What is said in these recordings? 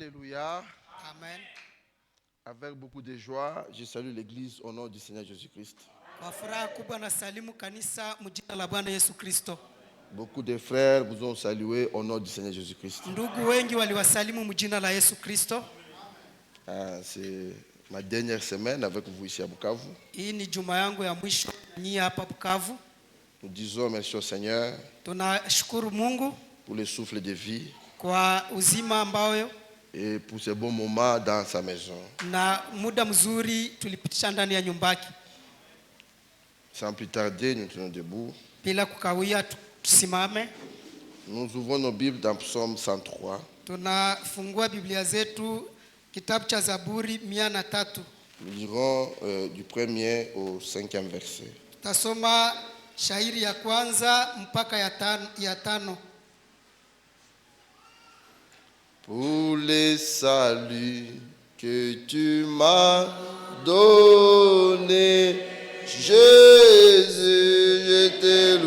Alléluia. Amen. Avec beaucoup de joie, je salue l'Église au nom du Seigneur Jésus-Christ. Kwa furaha kubwa na salimu kanisa mjina la Bwana Yesu Kristo. Beaucoup de frères vous ont salué au nom du Seigneur Jésus-Christ. Ndugu wengi waliwasalimu mjina la Yesu Kristo. C'est ma dernière semaine avec vous ici à Bukavu. Hii ni juma yangu ya mwisho nyinyi hapa Bukavu. Nous disons merci au Seigneur Tunashukuru Mungu pour le souffle de vie kwa uzima ambao et pour ce bon moment dans sa maison. na muda mzuri tulipitisha ndani ya nyumbaki. Sans plus tarder, nous tenons debout. Bila kukawia tusimame. Nous ouvrons nos Bibles dans Psaume 103. Tunafungua Biblia zetu kitabu cha Zaburi 103. Nous lirons du 1er au 5e verset. Tutasoma shairi ya kwanza mpaka ya tano. Pour les saluts que tu m'as donnés, Jésus, je te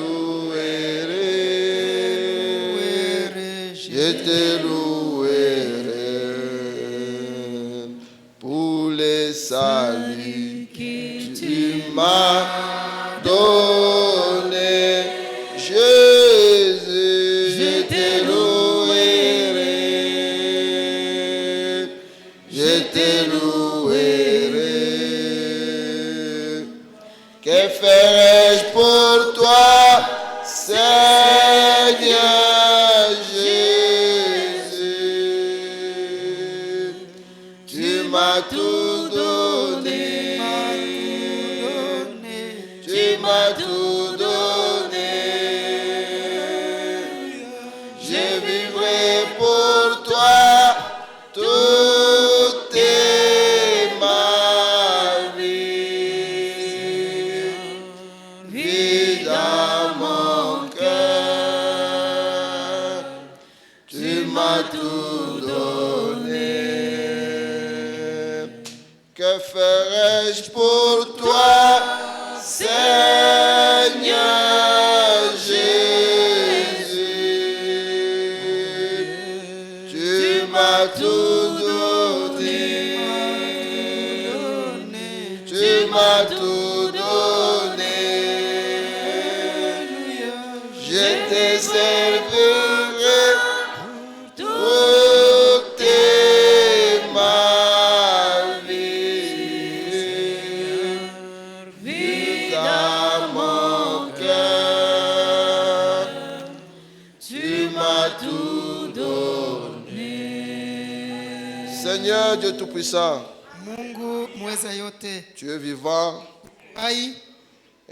louerai, je te louerai. Pour les saluts que tu m'as donnés, Jésus, je te louerai, je te louerai. Que ferai-je pour toi, Seigneur Jésus? Tu m'as tout donné, tu m'as tout donné. Je vivrai pour toi toute ma vie. Vis dans mon cœur, tu m'as tout donné. Que ferai-je pour toi, Seigneur Jésus? Tu m'as tout donné, tu m'as tout donné. Je te servirai toute ma vie. Vis dans mon cœur, tu m'as tout donné. Seigneur Dieu Tout-Puissant, Mungu mweza yote, tu es vivant, hai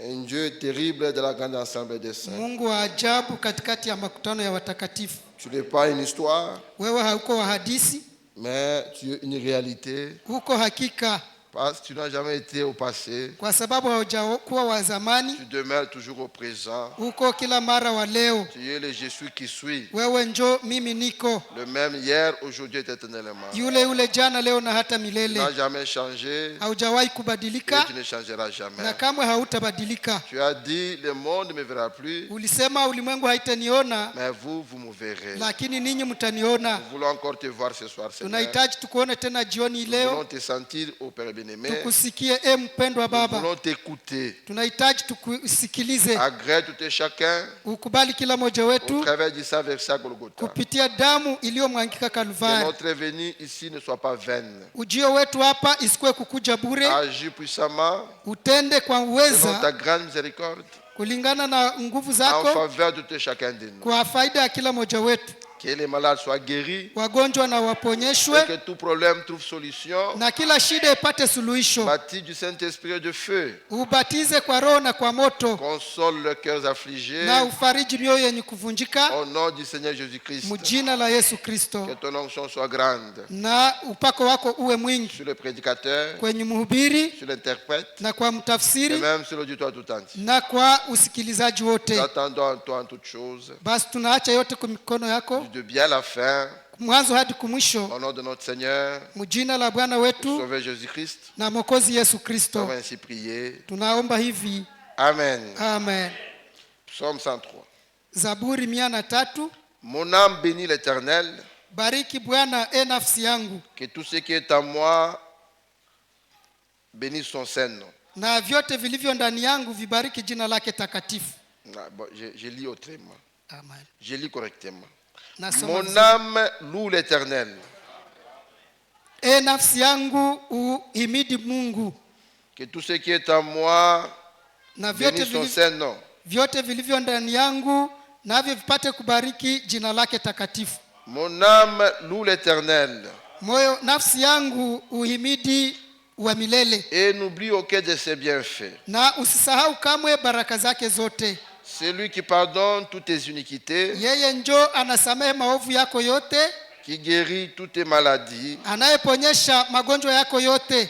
un Dieu terrible de la grande assemblée des saints. Mungu wa ajabu katikati ya makutano ya watakatifu. Tu n'es pas une histoire, Wewe hauko wa hadisi, mais tu es une réalité. huko hakika, Parce que tu n'as jamais été au passé, kwa sababu haujakuwa wa zamani, tu demeures toujours au présent. huko kila mara wa leo. Tu es le Je suis qui suis, Wewe njo mimi niko, le même hier, aujourd'hui et éternellement. yule yule jana leo na hata Tu milele. n'as jamais changé Haujawahi et kubadilika tu ne changeras jamais. na kamwe hautabadilika. Tu as dit, le monde ne me verra plus, Ulisema ulimwengu haitaniona, mais vous me verrez. lakini ninyi mtaniona. Nous voulons encore te voir ce soir, Seigneur. Tunahitaji tukuone tena jioni Nous voulons leo, te sentir, au Père bien-aimé. tukusikie mpendwa Nous Baba. voulons t'écouter. Tunahitaji tukusikilize, Agrée tout et chacun ukubali kila mmoja au wetu travers du sang versé à Golgotha. kupitia damu iliyomwangika Que Kalvari. notre venue ici ne soit pas vaine. Ujio wetu hapa isikuwe kukuja bure, Agis puissamment utende kwa selon uweza ta grande miséricorde kulingana na nguvu en zako faveur de tout et chacun de nous. kwa faida ya kila mmoja wetu. Que les malades soient guéris Wagonjwa na et waponyeshwe que tout problème trouve solution. na kila shida ipate suluhisho. Baptise du Saint-Esprit et de feu. Ubatize kwa Roho na kwa moto, Console leurs cœurs affligés. na ufariji mioyo yenye kuvunjika Au nom du Seigneur Jésus-Christ. mjina la Yesu Kristo. Que ton onction soit grande Na upako wako uwe mwingi sur le prédicateur, kwenye mhubiri sur l'interprète na kwa et mtafsiri même sur l'auditoire tout entier. na kwa usikilizaji wote. Nous attendons en toi en toutes choses, Basi tunaacha yote kwa mikono yako, de bien à la fin, mwanzo hadi kumwisho, au nom de notre Seigneur, mjina la Bwana wetu Sauveur Jésus-Christ. na Mwokozi Yesu Nous Kristo. avons ainsi prié. Tunaomba hivi, Amen. amen. Psaume 103. Zaburi 103. Mon âme bénit l'Éternel, Bariki Bwana nafsi yangu, Que tout ce qui est en moi bénisse son saint nom. na vyote vilivyo ndani yangu vibariki jina lake takatifu. Bon, je lis autrement. Amen. Je lis correctement. Nasoma Mon vizuri. âme loue l'Éternel. Nafsi yangu uhimidi Mungu, Que tout ce qui est en moi na vyote bénisse son vilivyo, saint nom. vyote vilivyo ndani yangu navyo vipate kubariki jina lake takatifu. Mon âme loue l'Éternel Nafsi yangu uhimidi wa milele, et n'oublie aucun de ses bienfaits. na usisahau kamwe baraka zake zote. C'est lui qui pardonne toutes tes iniquités, Yeye njo anasamehe maovu yako yote, qui guérit toutes tes maladies. anayeponyesha magonjwa yako yote,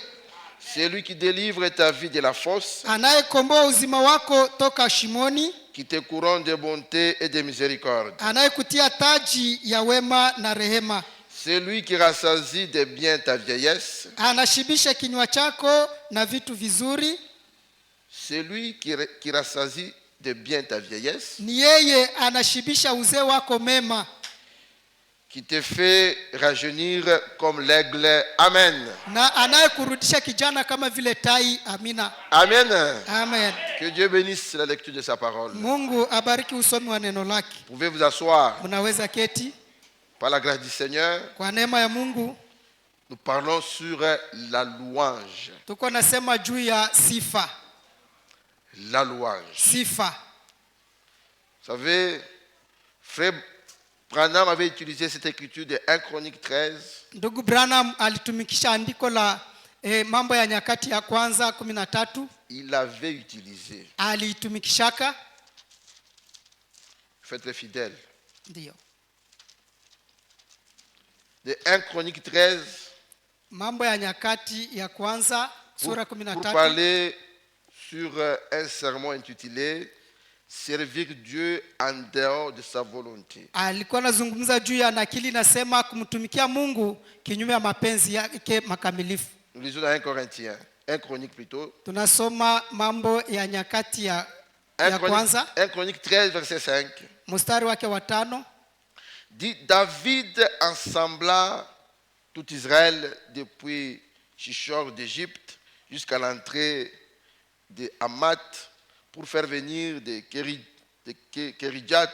C'est lui qui délivre ta vie de la fosse, anayekomboa uzima wako toka shimoni, qui te couronne de bonté et de miséricorde. anayekutia taji ya wema na rehema. C'est lui qui rassasie de bien ta vieillesse. Anashibisha kinywa chako na vitu vizuri. C'est lui qui rassasie de bien ta vieillesse, Ni yeye anashibisha uzee wako mema, qui te fait rajeunir comme l'aigle. Amen. na anayekurudisha kijana kama vile tai. Amina. Amen. Amen. Que Dieu bénisse la lecture de sa parole. Mungu abariki usomi wa neno lake. Vous pouvez vous asseoir. Mnaweza keti. Par la grâce du Seigneur, Kwa neema ya Mungu nous parlons sur la louange. tuko nasema juu ya sifa. La louange. Sifa. Vous savez, Frère Branham avait utilisé cette écriture de 1 Chronique 13 Ndugu Branham alitumikisha andiko la Mambo ya Nyakati ya kwanza 13. il l'avait utilisé. Aliitumikishaka. Faites-le fidèle. Ndio. De 1 Chronique 13 Mambo ya Nyakati ya kwanza sura pour 13. parler sur un sermon intitulé Servir Dieu en dehors de sa volonté. Alikuwa anazungumza juu ya nakili nasema kumtumikia Mungu kinyume ya mapenzi yake makamilifu. Nous lisons dans 1 Corinthiens, 1 Chronique plutôt. Tunasoma Mambo ya Nyakati ya 1 kwanza Chronique 13 verset 5. mstari wake wa 5. Dit David ensembla tout Israël depuis Shishor d'Égypte jusqu'à l'entrée de Hamath pour faire venir de Kerijat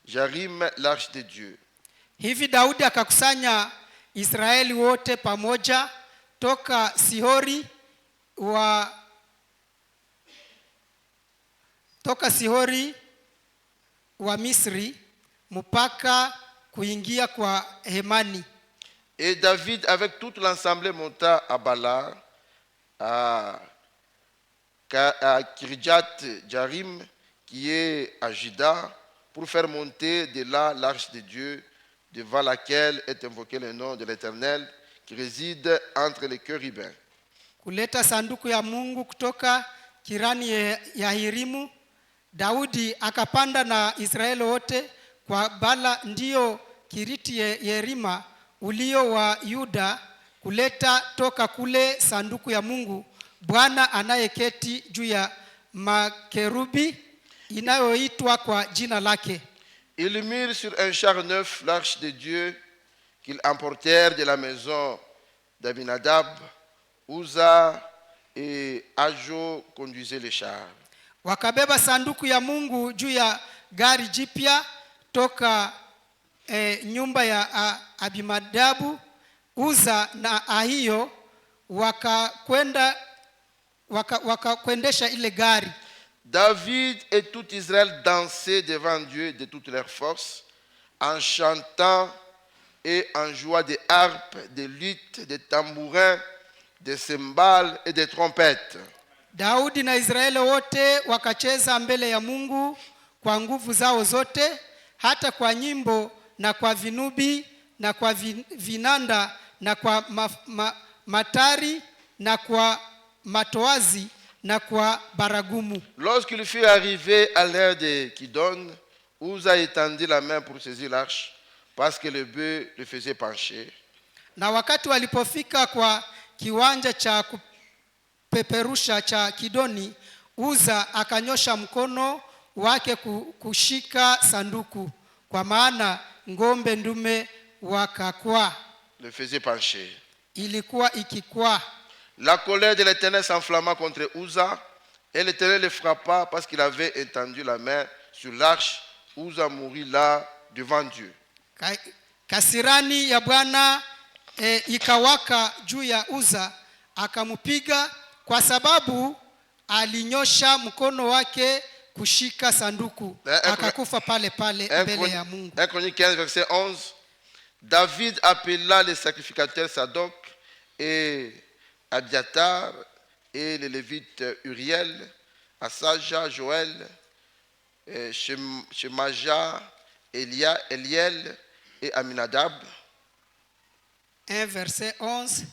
Jarim l'arche de Dieu. Hivi Daudi akakusanya Israeli wote pamoja toka Sihori wa Misri mpaka kuingia kwa hemani. Et David avec toute l'assemblée monta à Bala, à Kirijat Jarim, qui est à Juda, pour faire monter de là l'arche de Dieu, devant laquelle est invoqué le nom de l'Éternel, qui réside entre les chérubins. Kuleta sanduku ya Mungu kutoka Kirani ya Hirimu, Daudi akapanda na Israeli wote kwa Bala, ndio Kiriti Yerima ulio wa Yuda, kuleta toka kule sanduku ya Mungu Bwana anayeketi juu ya makerubi inayoitwa kwa jina lake. Ils mirent sur un char neuf l'arche de Dieu qu'ils emportèrent de la maison d'Abinadab. Uza et Ajo conduisaient les chars. Wakabeba sanduku ya Mungu juu ya gari jipya toka nyumba ya Abinadabu. Uza na Ahio wakakwendesha ile gari. David et tout Israël dansaient devant Dieu de toutes leurs forces, en chantant et en jouant des harpes, des luttes, des tambourins, des cymbales et des trompettes. Daudi na Israeli wote wakacheza mbele ya Mungu kwa nguvu zao zote, hata kwa nyimbo na kwa vinubi na kwa vinanda na kwa matari na kwa matoazi na kwa baragumu. Lorsqu'il fut arrivé à l'ère de Kidon, Uza étendit la main pour saisir l'arche, parce que le bœuf le faisait pencher. Na wakati walipofika kwa kiwanja cha kupeperusha cha Kidoni, Uza akanyosha mkono wake kushika sanduku, kwa maana ngombe ndume wakakwaa, le faisait pencher. ilikuwa ikikwaa. La colère de l'Éternel s'enflamma contre Uza, et l'Éternel le frappa parce qu'il avait étendu la main sur l'arche. Uza mourut là devant Dieu. Kasirani ya Bwana ikawaka juu ya Uza, akamupiga kwa sababu alinyosha mkono wake kushika sanduku, akakufa pale pale mbele ya Mungu. 1 Chronique 15 verset 11. David appela les sacrificateurs Sadok et Abiatar et les Lévites Uriel, Asaja, Joël, Shemaja, Eliel et Aminadab. 1 verset 11.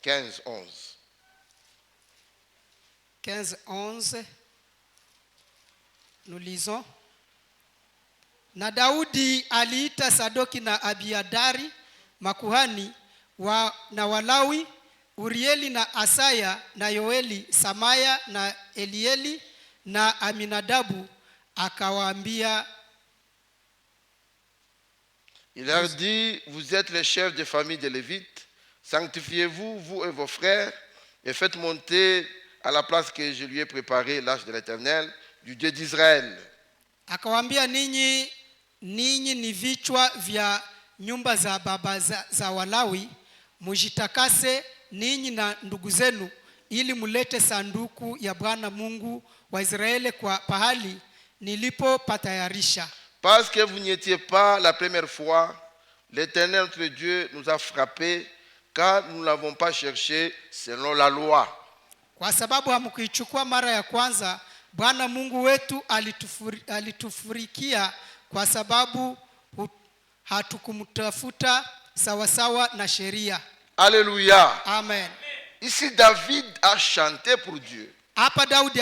15, 11. 15, 11. Nous lisons. Na Daudi aliita Sadoki na Abiadari makuhani na Walawi, Urieli na Asaya na Yoeli, Samaya na Elieli na Aminadabu, akawaambia. Il leur dit, vous êtes les chefs de famille des Lévites, sanctifiez-vous, vous et vos frères, et faites monter à la place que je lui ai préparée l'arche de l'Éternel, du Dieu d'Israël. Akawaambia, ninyi ni vichwa vya nyumba za baba za Walawi, mujitakase ninyi na ndugu zenu, ili mulete sanduku ya Bwana Mungu wa Israeli kwa pahali nilipopatayarisha. Parce que vous n'y étiez pas la première fois, l'Éternel notre Dieu nous a frappés, car nous ne l'avons pas cherché selon la loi. Kwa sababu hamkuichukua mara ya kwanza, Bwana Mungu wetu alitufurikia kwa sababu hatukumtafuta sawasawa na sheria. Alléluia. Amen. Ici David a chanté pour Dieu. Hapa Daudi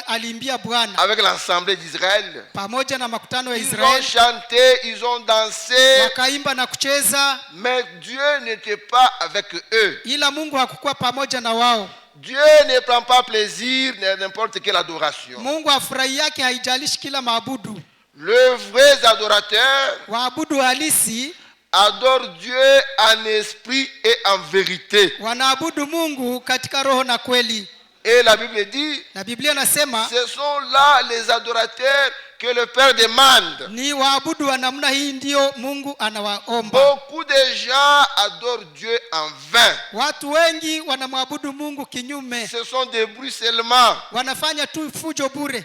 aliimbia Bwana avec l'assemblée d'Israël. Pamoja na makutano ya Ils ont Israeli. chanté, ils ont dansé. Wakaimba na kucheza. Mais Dieu n'était pas avec eux. Ila Mungu hakukuwa pamoja na wao. Dieu ne prend pas plaisir dans n'importe quelle adoration. Mungu afurahi yake haijalishi kila maabudu. Les vrais adorateurs waabudu halisi adorent Dieu en esprit et en vérité. Wanaabudu Mungu katika roho na kweli. Et la Bible dit, na Biblia nasema, ce sont là les adorateurs que le Père demande. Ni waabudu wa namna hii ndio Mungu anawaomba. Beaucoup de gens adorent Dieu en vain. Watu wengi wanamwabudu Mungu kinyume. Ce sont des bruits seulement. Wanafanya tu fujo bure.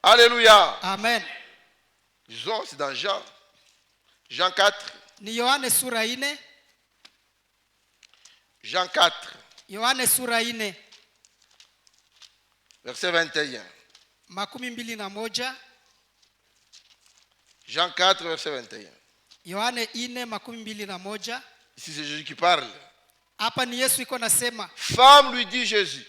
Alléluia. Amen. Disons, c'est dans Jean. Jean 4. Ni Yohane sura 4. Jean 4. Yohane sura 4. Verset 21. 21. Jean 4, verset 21. Yohane 4:21. Ici c'est Jésus qui parle. Hapa ni Yesu iko nasema. Femme, lui dit Jésus.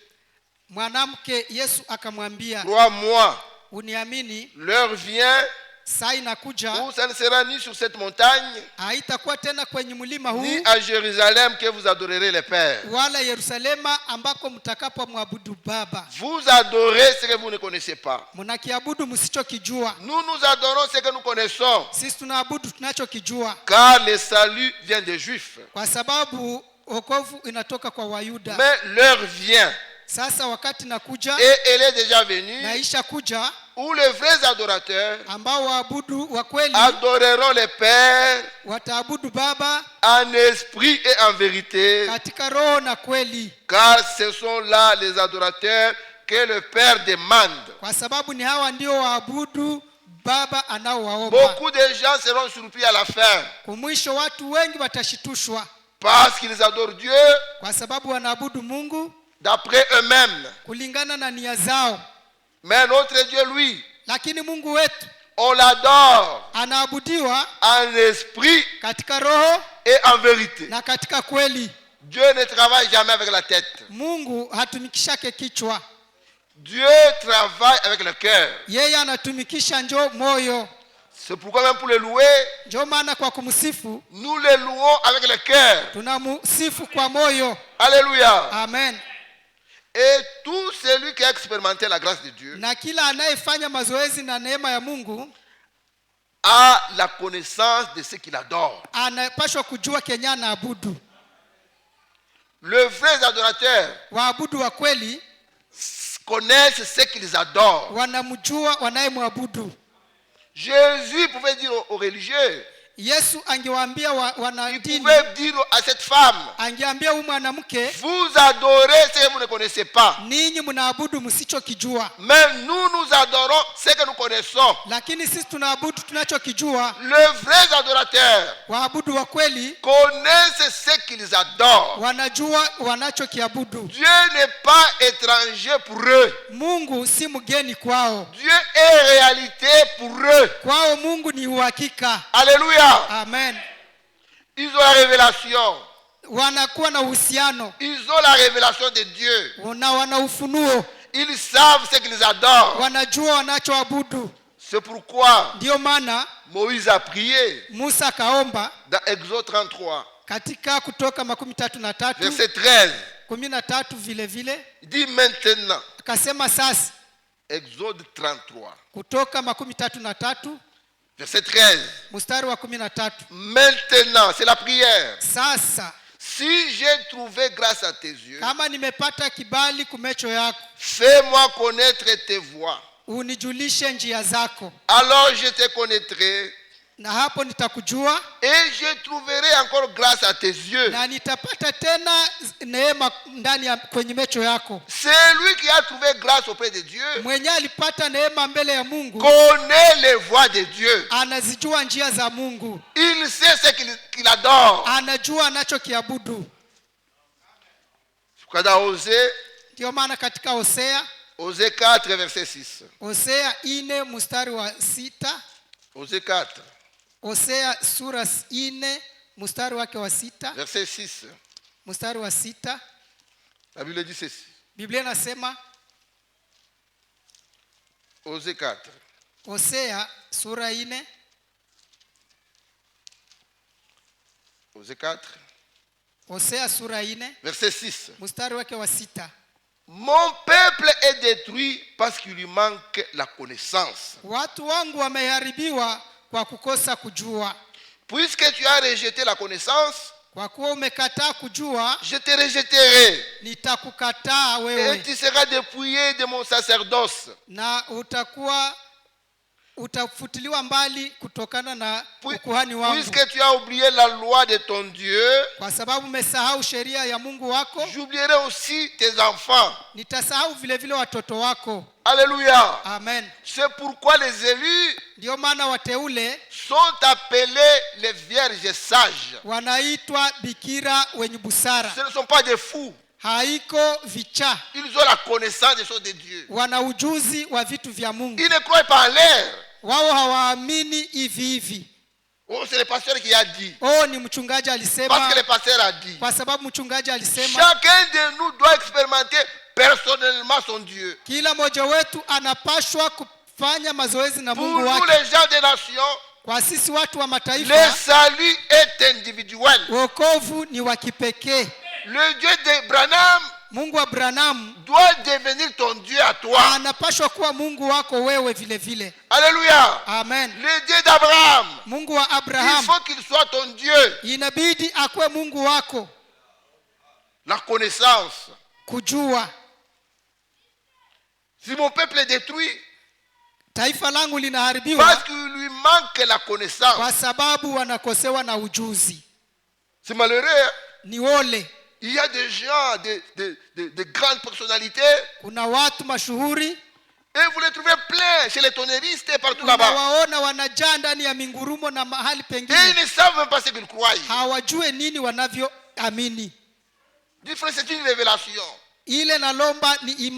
Mwanamke Yesu akamwambia, crois-moi, uniamini, l'heure vient saa inakuja où ça ne sera ni sur cette montagne haitakuwa tena kwenye mlima huu ni à Jérusalem que vous adorerez le Père. wala Yerusalema ambako mtakapomwabudu Baba. Vous adorez ce que vous ne connaissez pas. Mnakiabudu msichokijua. Nous adorons ce que nous connaissons. Sisi tunaabudu tunachokijua. Car le salut vient des Juifs. Kwa sababu wokovu inatoka kwa Wayuda. Mais l'heure vient. Sasa wakati nakuja, et elle est déjà venue, naisha kuja, où les vrais adorateurs ambao waabudu wa kweli adoreront le Père wataabudu Baba en esprit et en vérité, katika roho na kweli. Car ce sont là les adorateurs que le Père demande. Kwa sababu ni hawa ndio waabudu Baba anaowaomba. Beaucoup de gens seront surpris à la fin. Kumwisho watu wengi watashitushwa. Parce qu'ils adorent Dieu kwa sababu wanaabudu Mungu d'après eux-mêmes. kulingana na nia zao. Mais notre Dieu, lui, lakini Mungu wetu, on l'adore anaabudiwa en esprit katika roho et en vérité. na katika kweli. Dieu ne travaille jamais avec la tête. Mungu hatumikishake kichwa. Dieu travaille avec le cœur. Yeye anatumikisha njo moyo. C'est pourquoi même pour le louer, njo maana kwa kumsifu, nous le louons avec le cœur. Tunamsifu kwa moyo. Alléluia. Amen. Et tout celui qui a expérimenté la grâce de Dieu, na kila anayefanya mazoezi na neema ya Mungu, a la connaissance de ce qu'il adore. anapashwa kujua kenye anaabudu. Les vrais adorateurs Waabudu wa kweli connaissent ce qu'ils adorent. wanamjua wanayemwabudu. Jésus pouvait dire aux religieux, Yesu angewaambia il wanadini, pouvait dire à cette femme, angeambia huyu mwanamke, vous adorez ce que vous ne connaissez pas. ninyi mnaabudu msichokijua, Mais nous adorons ce que nous connaissons. lakini sisi tunaabudu tunachokijua. Les vrais adorateurs Waabudu wa kweli connaissent ce qu'ils adorent. wanajua wanachokiabudu. Dieu n'est pas étranger pour eux. Mungu si mgeni kwao. Dieu est réalité pour eux. Kwao Mungu ni uhakika. Alléluia. Amen. Ils ont la révélation. Wanakuwa na uhusiano Ils ont la révélation de Dieu. na wana ufunuo, Ils savent ce qu'ils adorent. wanajua wanachoabudu. C'est pourquoi Ndiyo maana Moïse a prié Musa akaomba dans Exode 33, katika Kutoka 33 verset 13. 13 vile vile Il dit maintenant, akasema sasa. Exode 33, Kutoka 33 verset 13. mstari wa 13. Maintenant, c'est la prière. Sasa Si j'ai trouvé grâce à tes yeux, kama nimepata kibali kumecho yako, fais-moi connaître tes voies. unijulishe njia zako, Alors je te connaîtrai na hapo nitakujua, et je trouverai encore grâce à tes yeux. na nitapata tena neema ndani ya kwenye mecho yako. Celui qui a trouvé grâce auprès de Dieu Mwenye alipata neema mbele ya Mungu connaît les voies de Dieu. anazijua njia za Mungu, Il sait ce qu'il adore. anajua anachokiabudu. Dans Osée, Ndio maana katika Hosea, Osée 4, verset 6. Hosea 4 mstari wa 6, Osée 4, Hosea sura 4 mstari wake wa 6, verset 6. mstari wa 6, La Bible dit ceci. Biblia inasema, Osée 4, Hosea sura 4, Osée 4, Hosea sura 4 verset 6. mstari wake wa 6. Mon peuple est détruit parce qu'il lui manque la connaissance. Watu wangu wameharibiwa kwa kukosa kujua. Puisque tu as rejeté la connaissance, Kwa kuwa umekataa kujua, je te rejetterai nitakukataa et wewe, tu seras dépouillé de mon sacerdoce. na utafutiliwa mbali kutokana na ukuhani wangu. Puisque tu as oublié la loi de ton Dieu, Kwa sababu umesahau sheria ya Mungu wako, j'oublierai aussi tes enfants. nitasahau vile vile watoto wako. Alléluia. Amen. C'est pourquoi les élus Ndio maana wateule sont appelés les vierges sages. wanaitwa bikira wenye busara. Ce ne sont pas des fous. Haiko vichaa, Ils ont la connaissance des choses de Dieu. wana ujuzi wa vitu vya Mungu. Ils ne croient pas en l'air. Wao hawaamini hivi hivi. Oh, c'est le pasteur qui a dit. Oh, ni mchungaji Parce alisema, que le pasteur a dit. kwa sababu mchungaji alisema. Chacun de nous doit expérimenter personnellement son Dieu. Kila mmoja wetu anapashwa kufanya mazoezi na Pour Mungu nous wake. les gens des nations, Kwa sisi watu wa le mataifa, salut est individuel. wokovu ni wa kipekee. Le Dieu de Branham Mungu wa Branham doit devenir ton Dieu à toi. anapashwa kuwa Mungu wako wewe vile vile. Alléluia. Amen. Le Dieu d'Abraham, Mungu wa il Abraham faut qu'il soit ton Dieu. inabidi akuwe Mungu wako. La connaissance. Kujua. Si mon peuple est détruit, Taifa langu linaharibiwa parce qu'il lui manque la connaissance. kwa sababu wanakosewa na ujuzi. C'est malheureux. Hein? Ni ole. Il y a des gens, de grandes personnalités, Kuna watu mashuhuri, et vous les trouvez pleins chez les tonnéristes et partout là-bas. unawaona wanajaa ndani ya mingurumo na mahali Et pengine. ils ne savent même pas ce qu'ils croient. Hawajue nini wanavyoamini. Dis frère, c'est une révélation. Ile nalomba ni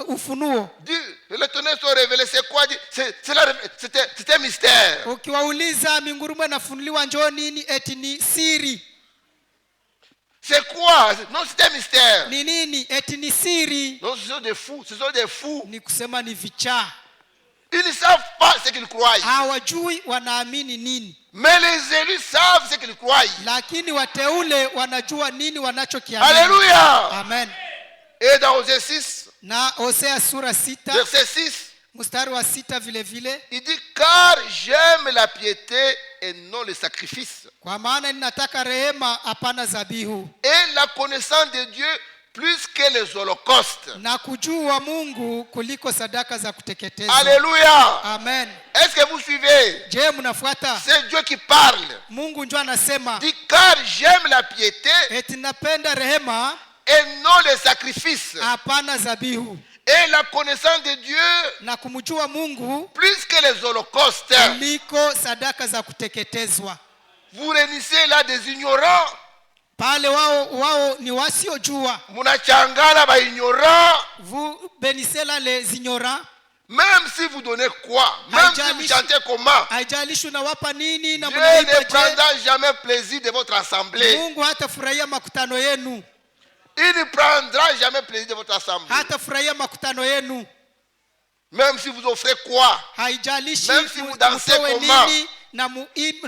ufunuo. Dis, les tonnerres sont révélés, c'est quoi? C'est un mystère. Ukiwauliza mingurumo inafunuliwa njoo nini, eti ni siri. C'est quoi? Non, c'est un mystère. Ni nini? Eti ni siri. Non, ce sont des fous. Ce sont des fous. Ni kusema ni vichaa. Ils ne savent pas ce qu'ils croient. Hawajui wanaamini nini. Mais les élus savent ce qu'ils croient. Lakini wateule wanajua nini wanachokiamini. Alléluia. Amen. Et dans Osée 6, Na Hosea sura 6 verset 6, Mstari wa 6 vile vile, Il dit car j'aime la piété et non le sacrifice. kwa maana ninataka rehema hapana zabihu, Et la connaissance de Dieu plus que les holocaustes. na kujua Mungu kuliko sadaka za kuteketezwa. Alléluia. Amen. Est-ce que vous suivez? Je, mnafuata? C'est Dieu qui parle. Mungu ndio anasema Il dit car j'aime la piété eti napenda rehema et non les sacrifices. hapana zabihu, Et la connaissance de Dieu na kumjua Mungu plus que les holocaustes. kuliko sadaka za kuteketezwa. Vous réunissez là des ignorants. Pale wao ni wasiojua. Munachangana ba ignorants. Vous bénissez là les ignorants. Même si vous donnez quoi, même si vous chantez comment, haijalishi unawapa nini na Dieu ne mnaimba je, prendra jamais plaisir de votre assemblée. Mungu hatafurahia makutano yenu. Il ne prendra jamais plaisir de votre assemblée. Hatafurahia makutano yenu. Même si vous offrez quoi, Haijalishi même si vous dansez mtoe comment, nini na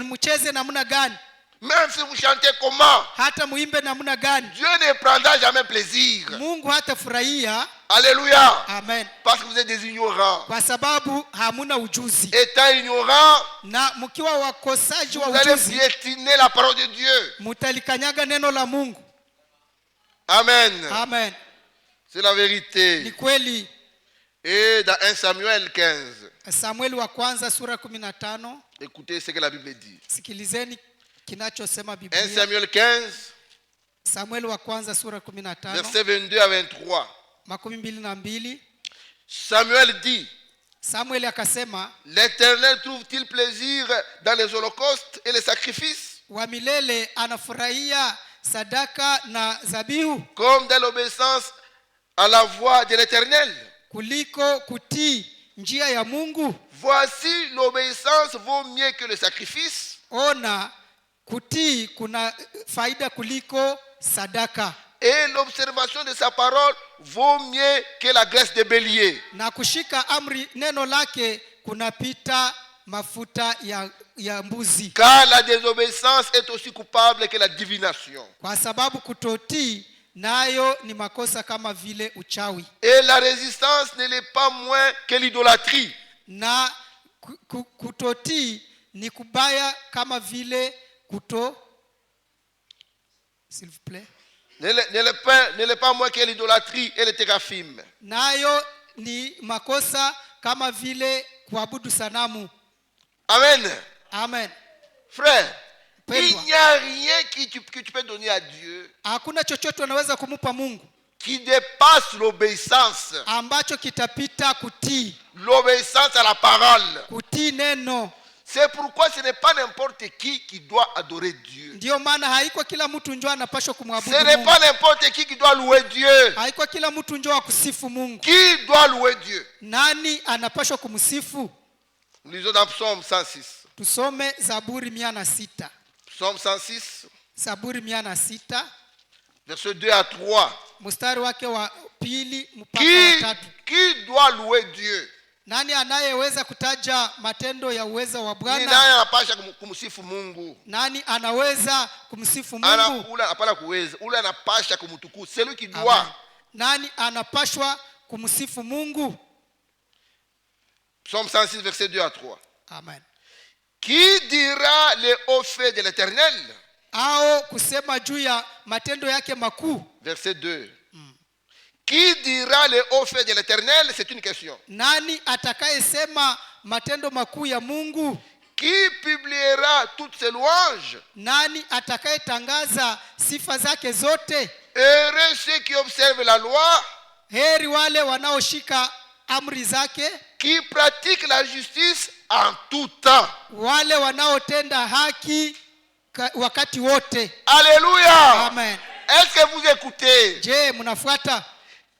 mucheze namna gani, même si vous chantez comment, hata muimbe namna gani, Dieu ne prendra jamais plaisir. Mungu hatafurahia. Alléluia. Amen. Parce que vous êtes des ignorants. Kwa sababu hamuna ujuzi, Étant ignorant, na mkiwa wakosaji wa vous allez ujuzi piétiner la parole de Dieu. mutalikanyaga neno la Mungu. Amen. Amen. C'est la Ni vérité. kweli. Et dans 1 Samuel 15, Samueli wa kwanza sura 15, écoutez ce que la Bible dit. sikilizeni kinachosema 1 Biblia. Samuel 15, Samueli wa kwanza sura 15 versets 22 à 23. 22. Samuel dit, Samueli akasema, l'Éternel trouve-t-il plaisir dans les holocaustes et les sacrifices, wa milele anafurahia sadaka na zabihu comme dans l'obéissance à la voix de l'Éternel? kuliko kutii njia ya Mungu? Voici, l'obéissance vaut mieux que le sacrifice, Ona, kutii kuna faida kuliko sadaka, et l'observation de sa parole vaut mieux que la graisse de bélier. na kushika amri neno lake kunapita mafuta ya mbuzi. Car la désobéissance est aussi coupable que la divination. Kwa sababu kutotii nayo ni makosa kama vile uchawi, Et la résistance ne l'est pas moins que l'idolâtrie. na kutotii ni kubaya kama vile s'il vous plaît, Ne l'est pas moins que l'idolâtrie et le téraphim. nayo ni makosa kama vile kuabudu sanamu. Amen. Amen. Frère, Pendwa, il n'y a rien que tu peux donner à Dieu hakuna chochote unaweza kumupa Mungu qui dépasse l'obéissance. ambacho kitapita kutii, L'obéissance à la parole. kutii neno. C'est pourquoi ce n'est pas n'importe qui doit adorer Dieu. Ndio maana haiko kila mtu njoo anapaswa kumwabudu Ce n'est Mungu. pas n'importe qui doit louer Dieu. Haiko kila mtu njoo akusifu Mungu. Qui doit louer Dieu? Nani anapaswa kumsifu? Lisons dans Psaume 106. Tusome Zaburi 106. Psaume 106, Zaburi 106 versets 2 à 3. mstari wake wa 2 mpaka wa 3. Qui doit louer Dieu? Nani anayeweza kutaja matendo ya uweza wa Ni Bwana? nani anapasha kumsifu Mungu? Nani anaweza kumsifu Ana Mungu? ule hapana kuweza. Ule anapasha kumtukuza. C'est lui qui doit. Amen. Nani anapashwa kumsifu Mungu? Psaume 106, versets 2 à 3. Amen. Qui dira les hauts faits de l'Éternel? Ao kusema juu ya matendo yake makuu. Verset 2. Qui dira les hauts faits de l'Éternel? C'est une question. Nani atakayesema matendo makuu ya Mungu? Qui publiera toutes ses louanges? Nani atakayetangaza sifa zake zote? Heureux ceux qui observent la loi, Heri wale wanaoshika amri zake, qui pratiquent la justice en tout temps. wale wanaotenda haki wakati wote. Alléluia. Amen. Est-ce que vous écoutez? Je, mnafuata?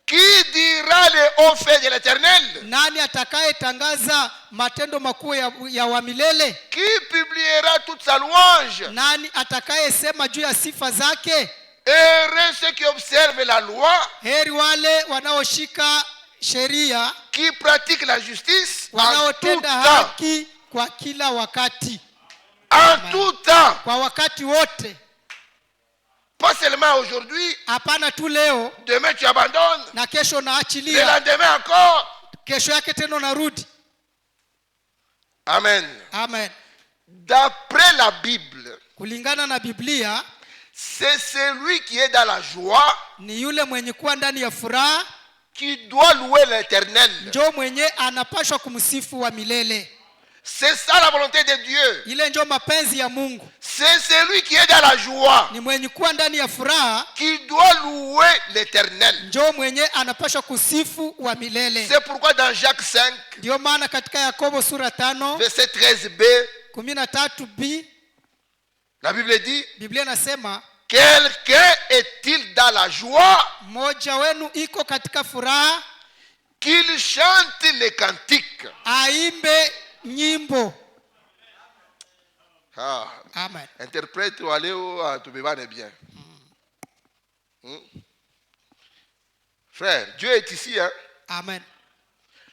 Qui dira les hauts faits de l'Éternel? Nani atakayetangaza matendo makuu ya wa milele? Qui publiera toute sa louange? Nani atakayesema juu ya sifa zake? Heureux ceux qui observent la loi, Heri wale wanaoshika sheria, qui pratiquent la justice en tout wanaotenda temps. haki kwa kila wakati. En tout temps. Kwa wakati wote. Pas seulement aujourd'hui. Hapana tu leo Demain tu abandonnes. na kesho Le naachilia. lendemain encore. kesho yake tena unarudi. Amen. Amen. D'après la Bible, Kulingana na Biblia, c'est celui qui est dans la joie ni yule mwenye kuwa ndani ya furaha qui doit louer l'Éternel. njo mwenye anapashwa kumsifu wa milele. C'est ça la volonté de Dieu. Ile njo mapenzi ya Mungu. C'est celui qui est dans la joie Ni mwenye kuwa ndani ya furaha qui doit louer l'Éternel. njo mwenye anapashwa kusifu wa milele. C'est pourquoi dans Jacques 5, Ndio maana katika Yakobo sura 5 verset 13b, 13b la Bible dit, Biblia nasema, quelqu'un est-il dans la joie mmoja wenu iko katika furaha, qu'il chante les cantiques. aimbe nyimbo. Ah, Amen. interprète waleo tubebane bien. Frère, Dieu est ici, hein? Amen.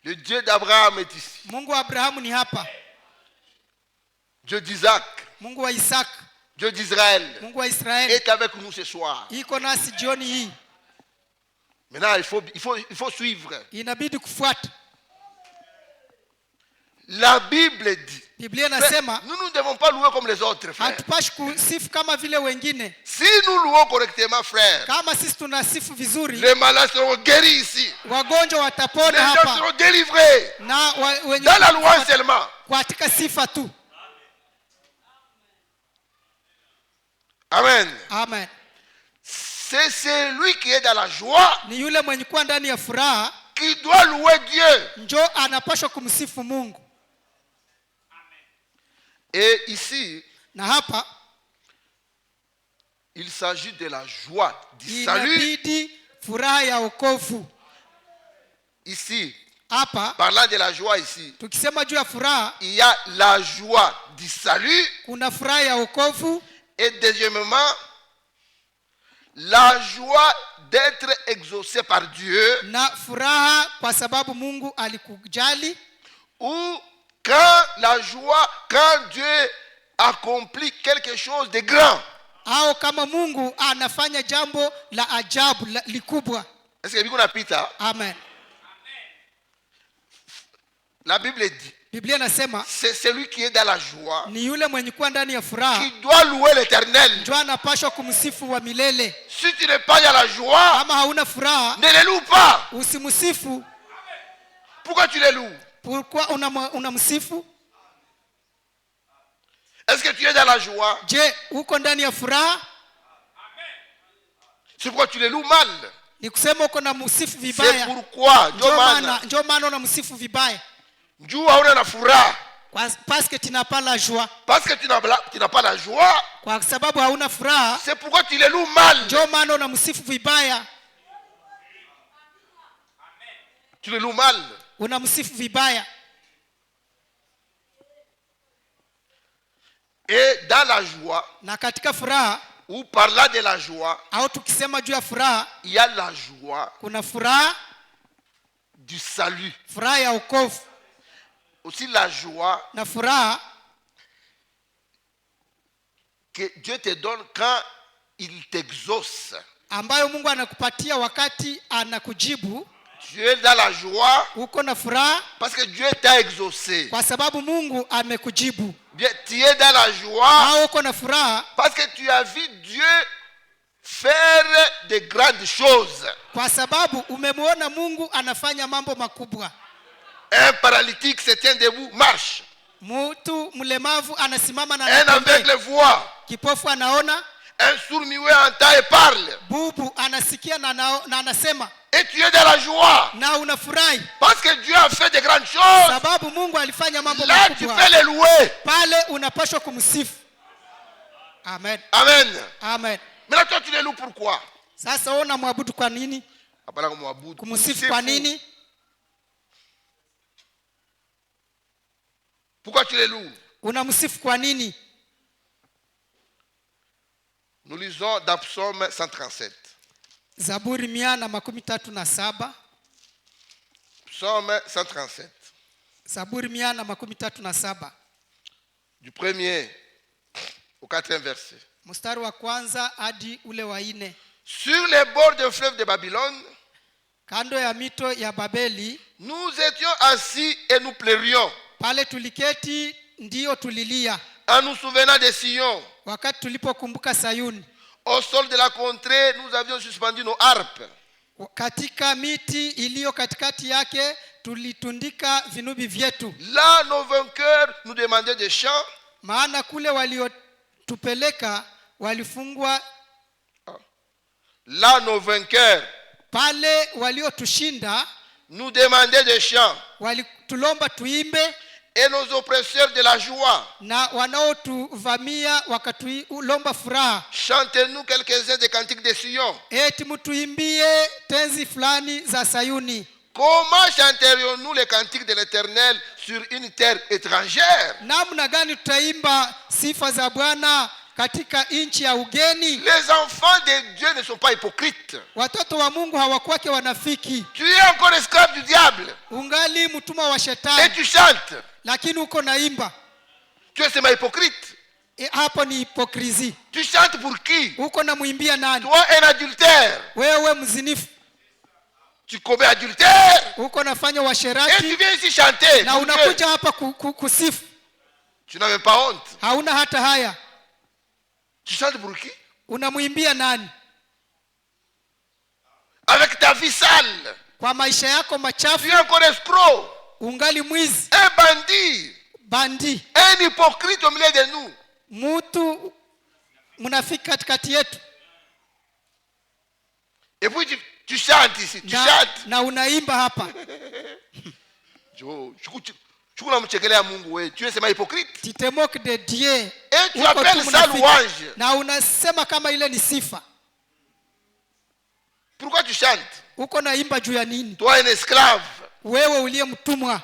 Le Dieu d'Abraham est ici. Mungu wa Abrahamu ni hapa. Dieu d'Isaac, Mungu wa Isaka, Dieu d'Israël Mungu wa Israeli est avec nous ce soir. iko nasi jioni hii. Maintenant, il faut suivre. Inabidi kufuata. La Bible dit, Biblia frère, nasema nous ne devons pas louer comme les autres, frères. hatupashi kusifu kama vile wengine. Si nous louons correctement, frère, Kama sisi tunasifu vizuri, les malades seront guéris ici. wagonjwa Les watapona gens hapa seront délivrés. na wenye Dans la louange seulement. katika sifa tu. Amen. Amen. C'est celui qui est dans la joie Ni yule mwenye kuwa ndani ya furaha qui doit louer Dieu. njo anapashwa kumsifu Mungu. Et ici, Na hapa il s'agit de la joie du salut. inabidi furaha ya wokovu. Ici, Hapa parlant de la joie ici, tukisema juu ya furaha, il y a la joie du salut. kuna furaha ya wokovu Et deuxièmement, la joie d'être exaucé par Dieu. na furaha kwa sababu Mungu alikujali, Ou quand Dieu accomplit quelque chose de grand. au kama Mungu anafanya jambo la ajabu likubwa. Est-ce que vous avez dit? Amen. La Bible dit, Biblia nasema c'est celui qui est dans la joie ni yule mwenye kuwa ndani ya furaha qui doit louer l'Éternel. ndio anapashwa kumsifu wa milele. Si tu n'es pas dans la joie, Kama hauna furaha ne le loue pas. usimsifu. Pourquoi tu le loues? Pourquoi unamsifu? Est-ce que tu es dans la joie? Je, uko ndani ya furaha? C'est pourquoi tu le loues mal. Ni kusema uko na msifu C'est vibaya. pourquoi Ndio maana unamsifu vibaya. Dieu hauna na furaha. Parce que tu n'as pas la joie. Parce que tu n'as pas la joie. Kwa sababu hauna furaha, C'est pourquoi tu le loues mal. ndio maana unamsifu vibaya. Tu le loues mal. Unamsifu vibaya. Et dans la joie, Na katika furaha ou parlant de la joie, au tukisema juu ya furaha, il y a la joie kuna furaha, du salut. furaha ya wokovu, Aussi la joie na furaha que Dieu te donne quand il t'exauce. ambayo Mungu anakupatia wakati anakujibu. Tu es dans la joie Uko na furaha parce que Dieu t'a exaucé. kwa sababu Mungu amekujibu. Bien, tu es dans la joie Au uko na furaha parce que tu as vu Dieu faire de grandes choses. kwa sababu umemwona Mungu anafanya mambo makubwa. Un paralytique se tient debout, marche. Mtu mlemavu anasimama na Un aveugle anatembea. voit. Kipofu anaona. Un sourd-muet entend et parle. Bubu anasikia na anasema. Et tu es dans la joie Na unafurahi parce que Dieu a fait de grandes choses. sababu Mungu alifanya mambo Là, tu makubwa. peux le louer. Pale unapaswa kumsifu. Amen. Amen. Amen. Mais toi, tu le loues pourquoi? Sasa wewe unamwabudu kwa nini? Hapana kumwabudu. Kumsifu kwa nini? Pourquoi tu le loues? Unamsifu kwa nini? Nous lisons dans Psaume 137. Zaburi 137. Psaume 137. Zaburi 137. Du 1er au 4e verset. Mstari wa kwanza hadi ule wa 4. Sur les bords du fleuve de Babylone, kando ya mito ya Babeli. Nous étions assis et nous pleurions Pale tuliketi ndio tulilia en nous souvenant de Sion. wakati tulipokumbuka Sayuni. Au sol de la contrée, nous avions suspendu nos harpes. Katika miti iliyo katikati yake tulitundika vinubi vyetu. Là, nos vainqueurs nous demandaient des chants. Maana kule waliotupeleka walifungwa. Là, nos vainqueurs Pale waliotushinda nous demandaient des chants. walitulomba tuimbe, Et nos oppresseurs de la joie. na wanaotuvamia wakatulomba furaha. Chantez-nous quelques-uns des cantiques de Sion. Eti mtuimbie tenzi fulani za Sayuni. Comment chanterions-nous les cantiques de l'Éternel sur une terre étrangère? Namna gani tutaimba sifa za Bwana katika nchi ya ugeni? Les enfants de Dieu ne sont pas hypocrites. Watoto wa Mungu hawakuwake wanafiki. Tu es encore esclave du diable. Ungali mtumwa wa Et shetani, tu chantes. lakini uko naimba. Tu es seulement hypocrite. Hapo ni hipokrisi. Tu chantes pour qui? Uko na muimbia nani? Toi, un adultère. Wewe mzinifu. Tu commets adultère. Uko nafanya Et tu washerati viens ici chanter. na Pour Dieu. unakuja hapa kusifu. Tu n'as même pas honte. Hauna hata haya. Tu chantes pour qui? Unamuimbia nani? Avec ta vie sale. Kwa maisha yako Tu machafu. es encore escroc. Ungali mwizi, Un bandit. bandi, Un hypocrite au milieu de nous. mtu mnafiki katikati yetu. Et puis tu chantes ici. Tu chantes. Na unaimba hapa. Tu es seulement hypocrite. Tu te moques de Dieu. Et tu Uko appelles tu ça mnafiki. louange. Na unasema kama ile ni sifa. Pourquoi tu chantes? Uko naimba juu ya nini? Toi, un esclave. Wewe uliye mtumwa,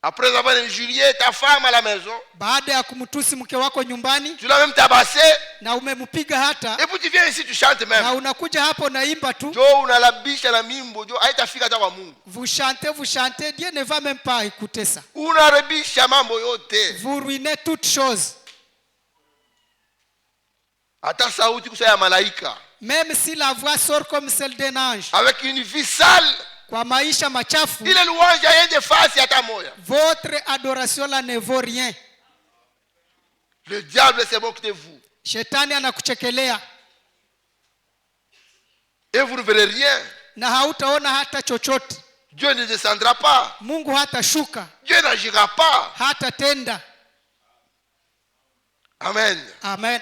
Après avoir injurié ta femme à la maison, baada ya kumtusi mke wako nyumbani tu l'as même tabassé. na umempiga hata, Et puis tu viens ici, tu chantes na même. unakuja hapo naimba tu. Jo unalabisha na mimbo, jo haitafika hata kwa Mungu. Vous chantez, Dieu ne va même pas écouter ça. Unarabisha mambo yote. Vous ruinez toutes choses. Hata sauti kusa ya malaika. Même si la voix sort comme celle d'un ange, Avec une vie sale. kwa maisha machafu, Ile louange haende fasi hata moya. votre adoration là ne vaut rien. Le diable se moque de vous. Shetani anakuchekelea Et vous ne verrez rien. na hautaona hata chochote. Dieu ne descendra pas. Mungu hata shuka, Dieu n'agira pas. hata tenda. Amen. Amen.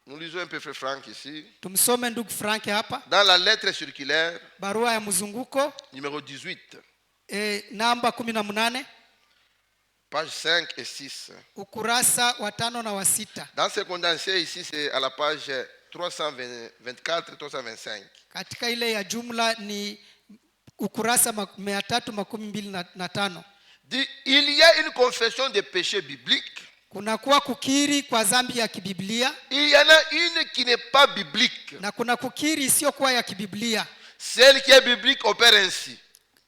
Nous lisons un peu Frère Franck ici. Tumsome ndugu Frank hapa, Dans la lettre circulaire, barua ya mzunguko numéro 18, namba 18, pages 5 et 6. ukurasa wa 5 na wa 6. Dans ce condensé ici, c'est à la page 324-325. Katika ile ya jumla ni ukurasa 325. Dit, il y a une confession des péchés bibliques. Kuna kuwa kukiri kwa dhambi ya kibiblia, Il y en a une qui n'est pas biblique. na kuna kukiri isiyokuwa ya kibiblia. Celle qui est biblique opère ainsi.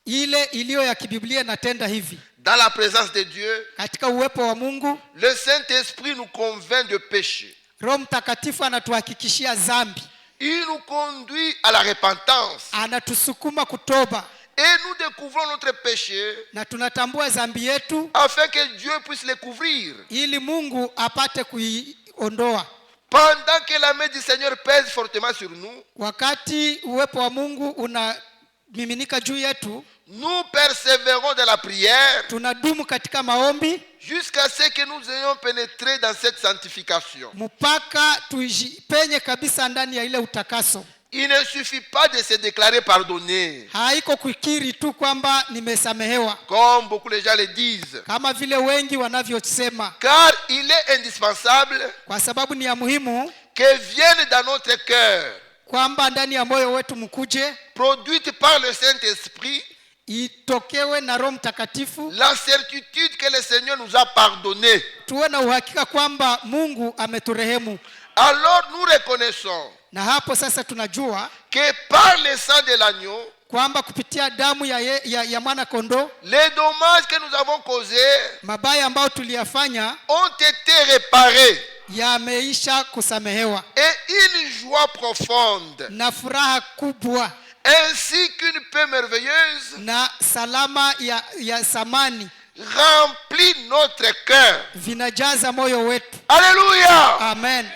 Ile iliyo ya kibiblia natenda hivi: Dans la présence de Dieu, katika uwepo wa Mungu, le Saint-Esprit nous convainc de péché. Roho Mtakatifu anatuhakikishia dhambi, Il nous conduit à la repentance. anatusukuma kutoba, Et nous découvrons notre péché na tunatambua dhambi yetu afin que Dieu puisse les couvrir. ili Mungu apate kuiondoa. Pendant que la main du Seigneur pèse fortement sur nous, Wakati uwepo wa Mungu unamiminika juu yetu, nous persévérons dans la prière tunadumu katika maombi jusqu'à ce que nous ayons pénétré dans cette sanctification. mpaka tujipenye kabisa ndani ya ile utakaso. Il ne suffit pas de se déclarer pardonné, Haiko kukiri tu kwamba nimesamehewa, comme beaucoup de gens le disent, kama vile wengi wanavyosema, car il est indispensable kwa sababu ni ya muhimu que vienne dans notre cœur, kwamba ndani ya moyo wetu mkuje, produite par le Saint-Esprit, itokewe na Roho Mtakatifu, la certitude que le Seigneur nous a pardonné. tuwe na uhakika kwamba Mungu ameturehemu. Alors nous reconnaissons Na hapo sasa tunajua que par le sang de l'agneau, kwamba kupitia damu ya mwana kondoo, les dommages que nous avons causés mabaya ambayo tuliyafanya ont été réparés. yameisha kusamehewa, Et une joie profonde, na furaha kubwa, ainsi qu'une paix merveilleuse na salama ya samani remplit notre cœur. vinajaza moyo wetu. Alléluia. Amen.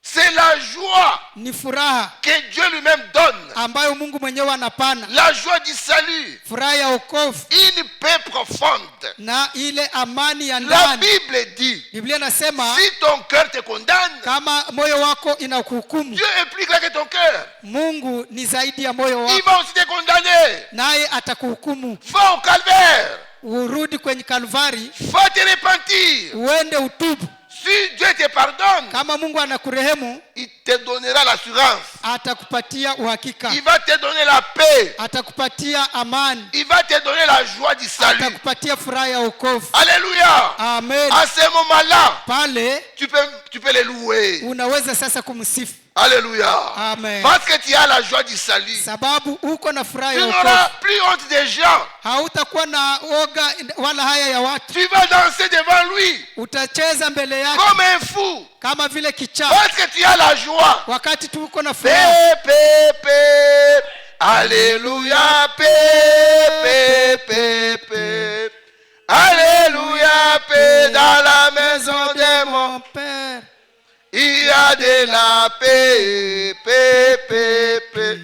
C'est la joie Ni furaha que Dieu lui-même donne. ambayo Mungu mwenyewe anapana, La joie du salut. furaha ya wokovu Une paix profonde. na ile amani ya La ndani. Bible dit, Biblia inasema si ton cœur te condamne, kama moyo wako inakuhukumu, Dieu est plus grand que ton cœur. Mungu ni zaidi ya moyo Il wako, va aussi te condamner. naye atakuhukumu. Va au calvaire. Urudi kwenye Kalvari, Va te repentir. uende utubu. Si Dieu te pardonne, Kama Mungu anakurehemu, il te donnera l'assurance. atakupatia uhakika, Il va te donner la paix. atakupatia amani, Il va te donner la joie du salut. atakupatia furaha ya wokovu. Alléluia. Amen. À ce moment-là, Pale tu peux les louer. unaweza sasa kumsifu, Alléluia. Amen. Parce que tu as la joie du salut. sababu uko na furaha Tu ya n'auras wokovu. plus honte des gens. Hautakuwa na oga wala haya ya watu, Tu vas danser devant lui utacheza mbele yake comme un fou. kama vile kichaa, Parce que tu as la joie. wakati tuko na furaha. Paix, paix, paix. Alléluia. Paix, paix, paix, paix. Alléluia. Paix dans la maison de mon Père, Il y a de la paix, paix, paix, paix.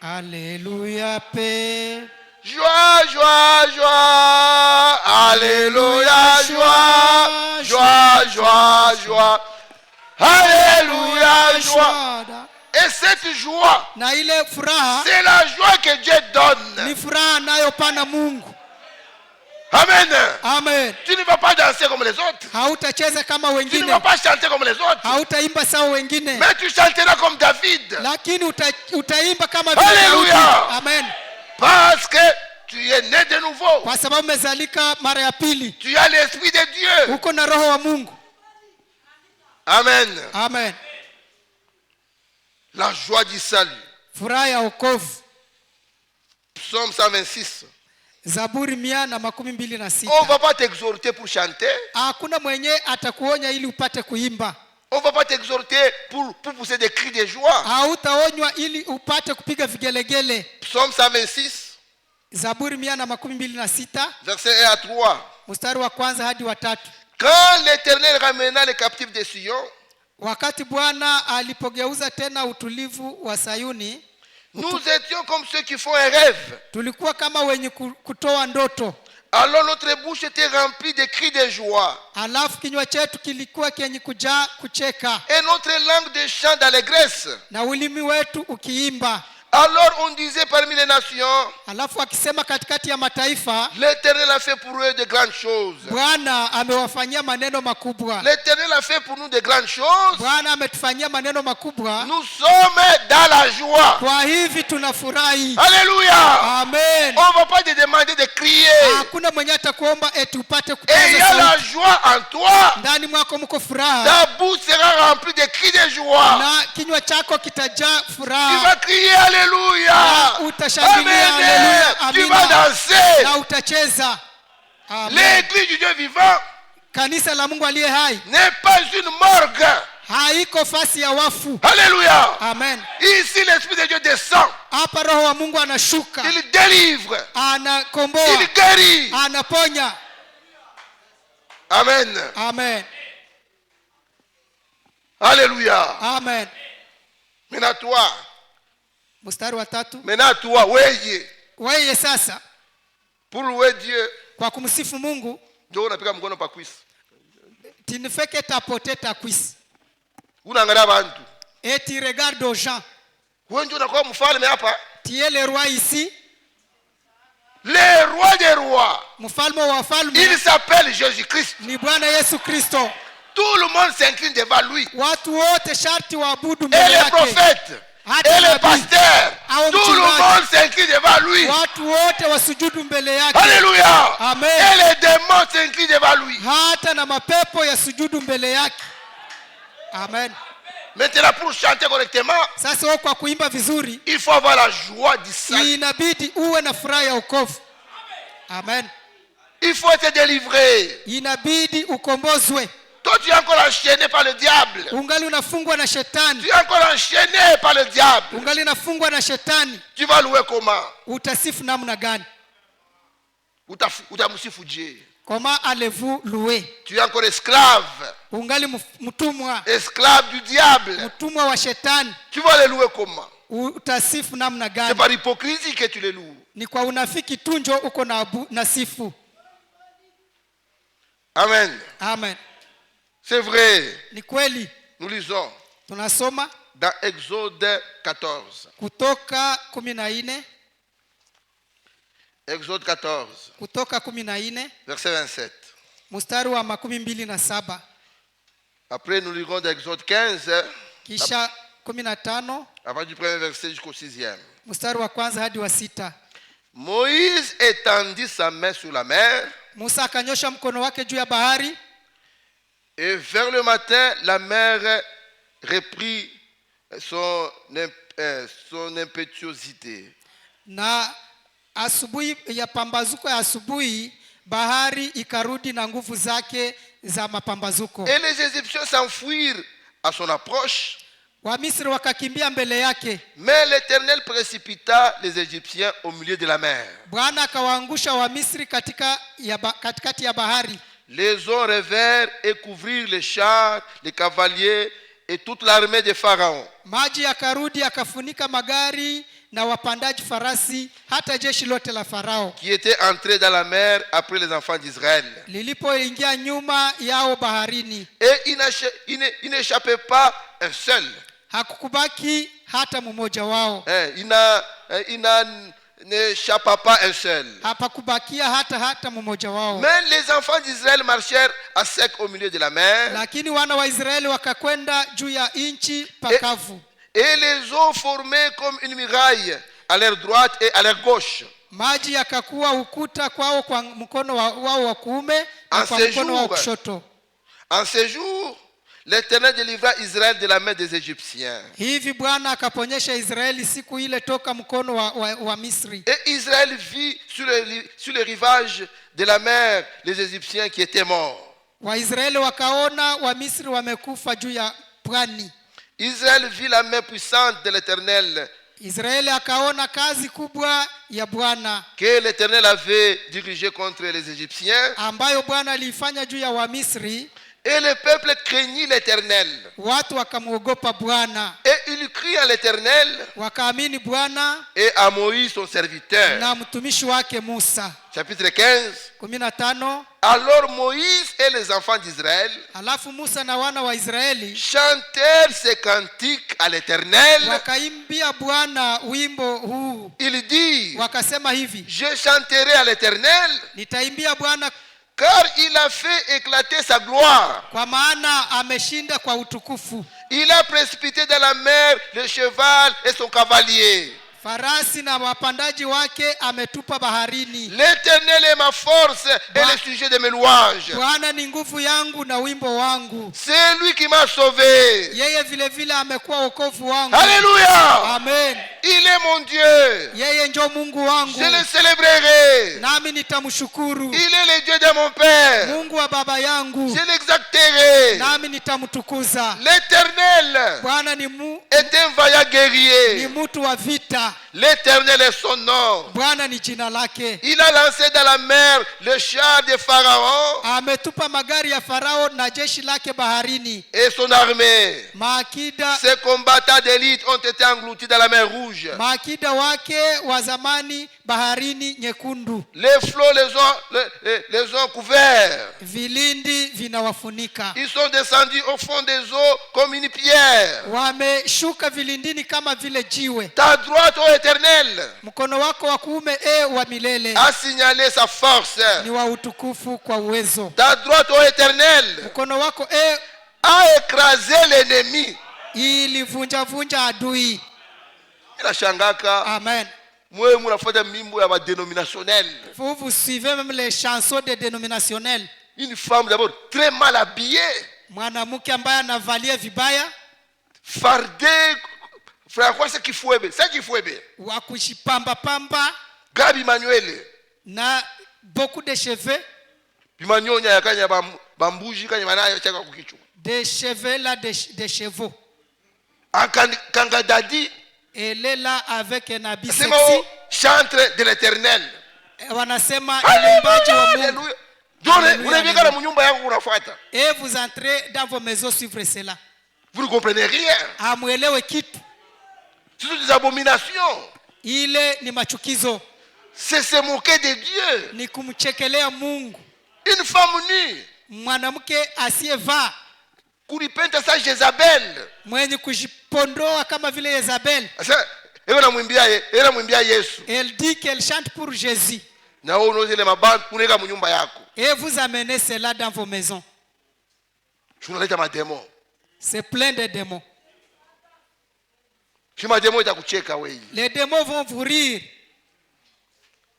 Alléluia, paix. Joie, joie, joie. Alléluia, joie. Joie, joie, joie. Alléluia, joie. Et cette joie, Na ile furaha c'est la joie que Dieu donne. ni furaha anayopana Mungu. Amen. Amen. Tu ne vas pas danser comme les autres. Hautacheza kama Tu ne wengine, vas pas chanter comme les autres. hautaimba sawa wengine, Mais tu chanteras comme David. lakini utaimba kama vile Alléluia. Daudi. Amen. Parce que tu es né de nouveau. Kwa sababu umezalika mara ya pili, Tu as l'esprit de Dieu. uko na roho wa Mungu. Amen. Amen. La joie du salut. Furaha ya wokovu. Psaume 126. Zaburi 126. On ne va pas t'exhorter pour chanter. Hakuna mwenye atakuonya ili upate kuimba. On ne va pas t'exhorter pour pousser des cris de joie. Hautaonywa ili upate kupiga vigelegele. Psaume 126, Zaburi 126 verset 1 à 3. mstari wa kwanza hadi wa 3. Quand l'Éternel ramena les captifs de Sion, Wakati Bwana alipogeuza tena utulivu wa Sayuni, nous étions comme ceux qui font un rêve. tulikuwa kama wenye kutoa ndoto. Alors notre bouche était remplie de cris de joie. Alafu kinywa chetu kilikuwa kenye kujaa kucheka, Et notre langue de chant d'allégresse. na ulimi wetu ukiimba. Alors on disait parmi les nations, Alafu akisema katikati ya mataifa, l'Éternel a fait pour eux de grandes choses. Bwana amewafanyia maneno makubwa. L'Éternel a fait pour nous de grandes choses. Bwana ametufanyia maneno makubwa, Nous sommes dans la joie. kwa hivi tunafurahi. Alléluia. Amen. On ne va pas te demander de crier. Hakuna mwenye atakuomba eti upate Et il kupaza y a la sauti. joie en toi. Ndani mwako mko furaha, Ta bouche sera remplie de cris de joie. na kinywa chako kitajaa Tu furaha, vas crier Alléluia. na utashangilia haleluya, Amen. Tu vas amina, danser. na utacheza. Amen. L'église du Dieu vivant Kanisa la Mungu aliye hai n'est pas une morgue. haiko fasi ya wafu. Alléluia. Amen. Ici, l'Esprit de Dieu descend. Hapa roho wa Mungu anashuka, Il délivre. anakomboa, Il guérit. anaponya. Amen. Amen. Alléluia. Amen. Maintenant toi. Mstari wa 3. Maintenant toi. Weye. Wewe sasa Pour louer Dieu. kwa kumsifu Mungu, Ndio unapiga mkono pa kwisi. tinifeke tapote takwisi Unaangalia bantu. et tu regardes aux gens. Wewe ndio unakuwa mfalme hapa. Tu es le roi ici, Le roi des rois. mfalme wa wafalme Il s'appelle Jésus-Christ. ni Bwana Yesu Kristo. Tout le monde s'incline devant lui. Watu wote sharti waabudu Et mbele les yake. prophètes. Hata Et les nabii, pasteurs. au Tout le mchungaji. monde s'incline devant lui. watu wote wasujudu mbele yake. Alléluia. Amen. Et les démons s'inclinent devant lui. Hata na mapepo yasujudu mbele yake. Amen. Maintenant, pour chanter correctement, Sasa wewe kwa kuimba vizuri, il faut avoir la joie du salut. inabidi uwe na furaha ya wokovu. Amen. Il faut être délivré. Inabidi ukombozwe. Ton Toi, tu es encore enchaîné par le diable. ungali unafungwa na shetani, Tu es encore enchaîné par le diable. ungali unafungwa na shetani, Tu vas louer comment? utasifu namna gani? Utamsifu Dieu. Comment allez-vous louer? Tu es encore esclave. Ungali mtumwa, Esclave du diable. mtumwa wa shetani, Tu vas les louer comment? utasifu namna C'est gani? par hypocrisie que tu les loues. Ni kwa unafiki tu njo uko na sifu. Amen. Amen. C'est vrai. Ni kweli. Nous lisons Tunasoma dans Exode 14. Kutoka 14, Exode 14, Kutoka 14 verset 27. mstari wa 27. Après, nous lirons d'Exode 15, Kisha 15 à partir du premier verset jusqu'au 6e. mstari wa kwanza hadi wa 6. Moïse étendit sa main sur la mer, Musa akanyosha mkono wake juu ya bahari, et vers le matin, la mer reprit son impétuosité. na asubuhi ya pambazuko ya asubuhi bahari ikarudi na nguvu zake za mapambazuko. Et les Égyptiens s'enfuirent à son approche, Wamisri wakakimbia mbele yake, mais l'Éternel précipita les Égyptiens au milieu de la mer. Bwana akawaangusha Wamisri katikati ya bahari. Les eaux revers et couvrirent les chars, les cavaliers et toute l'armée de Pharaon. Maji yakarudi akafunika magari na wapandaji farasi, hata jeshi lote la Farao Qui étaient entrés dans la mer après les enfants d'Israël. lilipoingia nyuma yao baharini. Et il n'échappait pas un seul. Hakukubaki hata mmoja wao, N'échappa pas un seul. hapakubakia hata mmoja wao. Mais les enfants d'Israël marchèrent à sec au milieu de la mer. Lakini wana wa Israeli wakakwenda juu ya nchi pakavu, Et les eaux formaient comme une muraille à leur droite et à leur gauche. maji yakakuwa ukuta kwao kwa mkono wao wa kuume na kwa mkono wao kushoto. En ce jour, l'Éternel délivra Israël de la main des Égyptiens. Hivi Bwana akaponyesha Israeli siku ile toka mkono wa Misri. Et Israël vit sur le rivage de la mer les Égyptiens qui étaient morts. Waisraeli wakaona wa Misri wamekufa juu ya pwani. Israël vit la main puissante de l'Éternel Israeli akaona kazi kubwa ya Bwana que l'Éternel avait dirigée contre les Égyptiens. ambayo Bwana aliifanya juu ya Wamisri. Et le peuple craignit l'Éternel. Watu wakamwogopa Bwana, Et il crie à l'Éternel wakaamini Bwana et à Moïse son serviteur. na mtumishi wake Musa. Chapitre 15. 15. Alors Moïse et les enfants d'Israël Alafu Musa na wana wa Israeli chantèrent ces cantiques à l'Éternel. wakaimbia Bwana wimbo huu, Il dit, wakasema hivi: je chanterai à l'Éternel nitaimbia Bwana car il a fait éclater sa gloire. kwa maana ameshinda kwa utukufu. Il a précipité dans la mer le cheval et son cavalier. Farasi na wapandaji wake ametupa baharini. L'Éternel est ma force et le sujet de mes louanges. Bwana ni nguvu yangu na wimbo wangu. C'est lui qui m'a sauvé. Yeye vile vile amekuwa wokovu wangu. Alléluia. Amen. Il est mon Dieu. Yeye njo Mungu wangu, Je le célébrerai. nami nitamshukuru. Il est le Dieu de mon Père. Mungu wa baba yangu, Je l'exalterai. nami nitamtukuza. L'Éternel Bwana ni est un vaillant guerrier. mtu wa vita. L'Éternel est son nom. Bwana ni jina lake. Il a lancé dans la mer le char de Pharaon Ametupa magari ya Farao na jeshi lake baharini. et son armée. Maakida Ses combattants d'élite ont été engloutis dans la mer Rouge. maakida wake wa zamani baharini nyekundu. Les flots les ont couverts. Vilindi vinawafunika. Ils sont descendus au fond des eaux comme une pierre. Wameshuka vilindini kama vile jiwe. Ta droite, ô Éternel, Mkono wako wa kuume wa milele a signalé sa force. ni wa utukufu kwa uwezo. Ta droite, ô Éternel, Mkono wako a écrasé l'ennemi. ilivunja adui. Inashangaka Amen. mwe munafuata mimbo ya dénominationnel. Vous suivez même les chansons des dénominationnels. Une femme d'abord très mal habillée, Mwanamke ambaye anavalia vibaya, fardée, frère quoi c'est Kifuebe, wa kushipamba pamba Gabi Manuel, na beaucoup de cheveux, bimanyonya yakanya bambuji kanya banayo chaka kukichwa. Des cheveux là, des chevaux. Kanga dadi. Elle est là avec un habit sexy. Chantre de l'Éternel. Wanasema mwimbaji wa Mungu. Unavika na mnyumba yako unafuata. Et vous entrez dans vos maisons suivre cela. Vous ne comprenez rien. Hamuelewe kitu. Ce sont des abominations. Ile ni machukizo. C'est se moquer de Dieu. Ni kumchekelea Mungu. Une femme nue. Mwanamke asiyevaa. Kulipenda sa Jezabel. Mwenye kujipondoa kama vile Jezabel. Elle dit qu'elle chante pour Jésus. Et vous amenez cela dans vos maisons. C'est plein de démons. Les démons vont vous rire.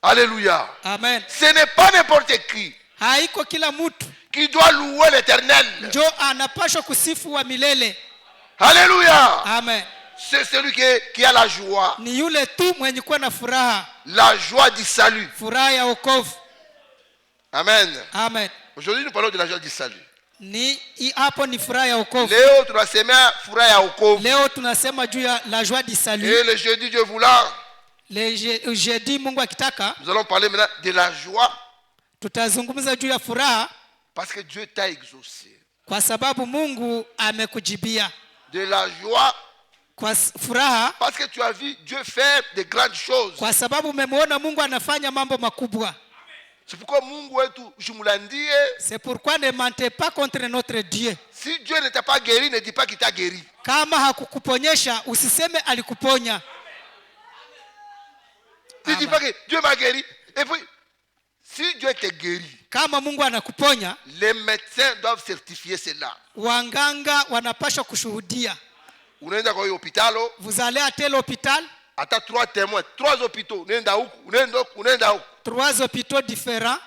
Alléluia. Amen. Ce n'est pas n'importe qui haiko kila mtu qui doit louer l'Éternel. Njo anapaswa kusifu wa milele. Alléluia. Amen. C'est celui qui a la joie. Ni yule tu mwenye kuwa na furaha. La joie du salut. Furaha ya wokovu. Amen. Amen. Aujourd'hui nous parlons de la joie du salut. Ni hapo ni furaha ya wokovu. Leo tunasema furaha ya wokovu. Leo tunasema juu ya la joie du salut. Et le jeudi Dieu voulant. Le jeudi Mungu akitaka. Nous allons parler maintenant de la joie. Tutazungumza juu ya furaha. Parce que Dieu t'a exaucé. Kwa sababu Mungu amekujibia. De la joie. Kwa furaha. Parce que tu as vu Dieu faire de grandes choses. Kwa sababu umemwona Mungu anafanya mambo makubwa. C'est pourquoi Mungu wetu jumulandie. C'est pourquoi ne mentez pas contre notre Dieu. Si Dieu ne t'a pas guéri, ne dis pas qu'il t'a guéri. Kama hakukuponyesha usiseme alikuponya. Ne dis pas que Dieu m'a guéri. Et puis si Dieu te guérit, kama Mungu anakuponya, les médecins doivent certifier cela. Wanganga wanapaswa kushuhudia. Unaenda kwa hospitalo, vous allez à tel hôpital, hata 3 témoins, 3 hôpitaux, unaenda huku, unaenda huku. 3 hôpitaux différents.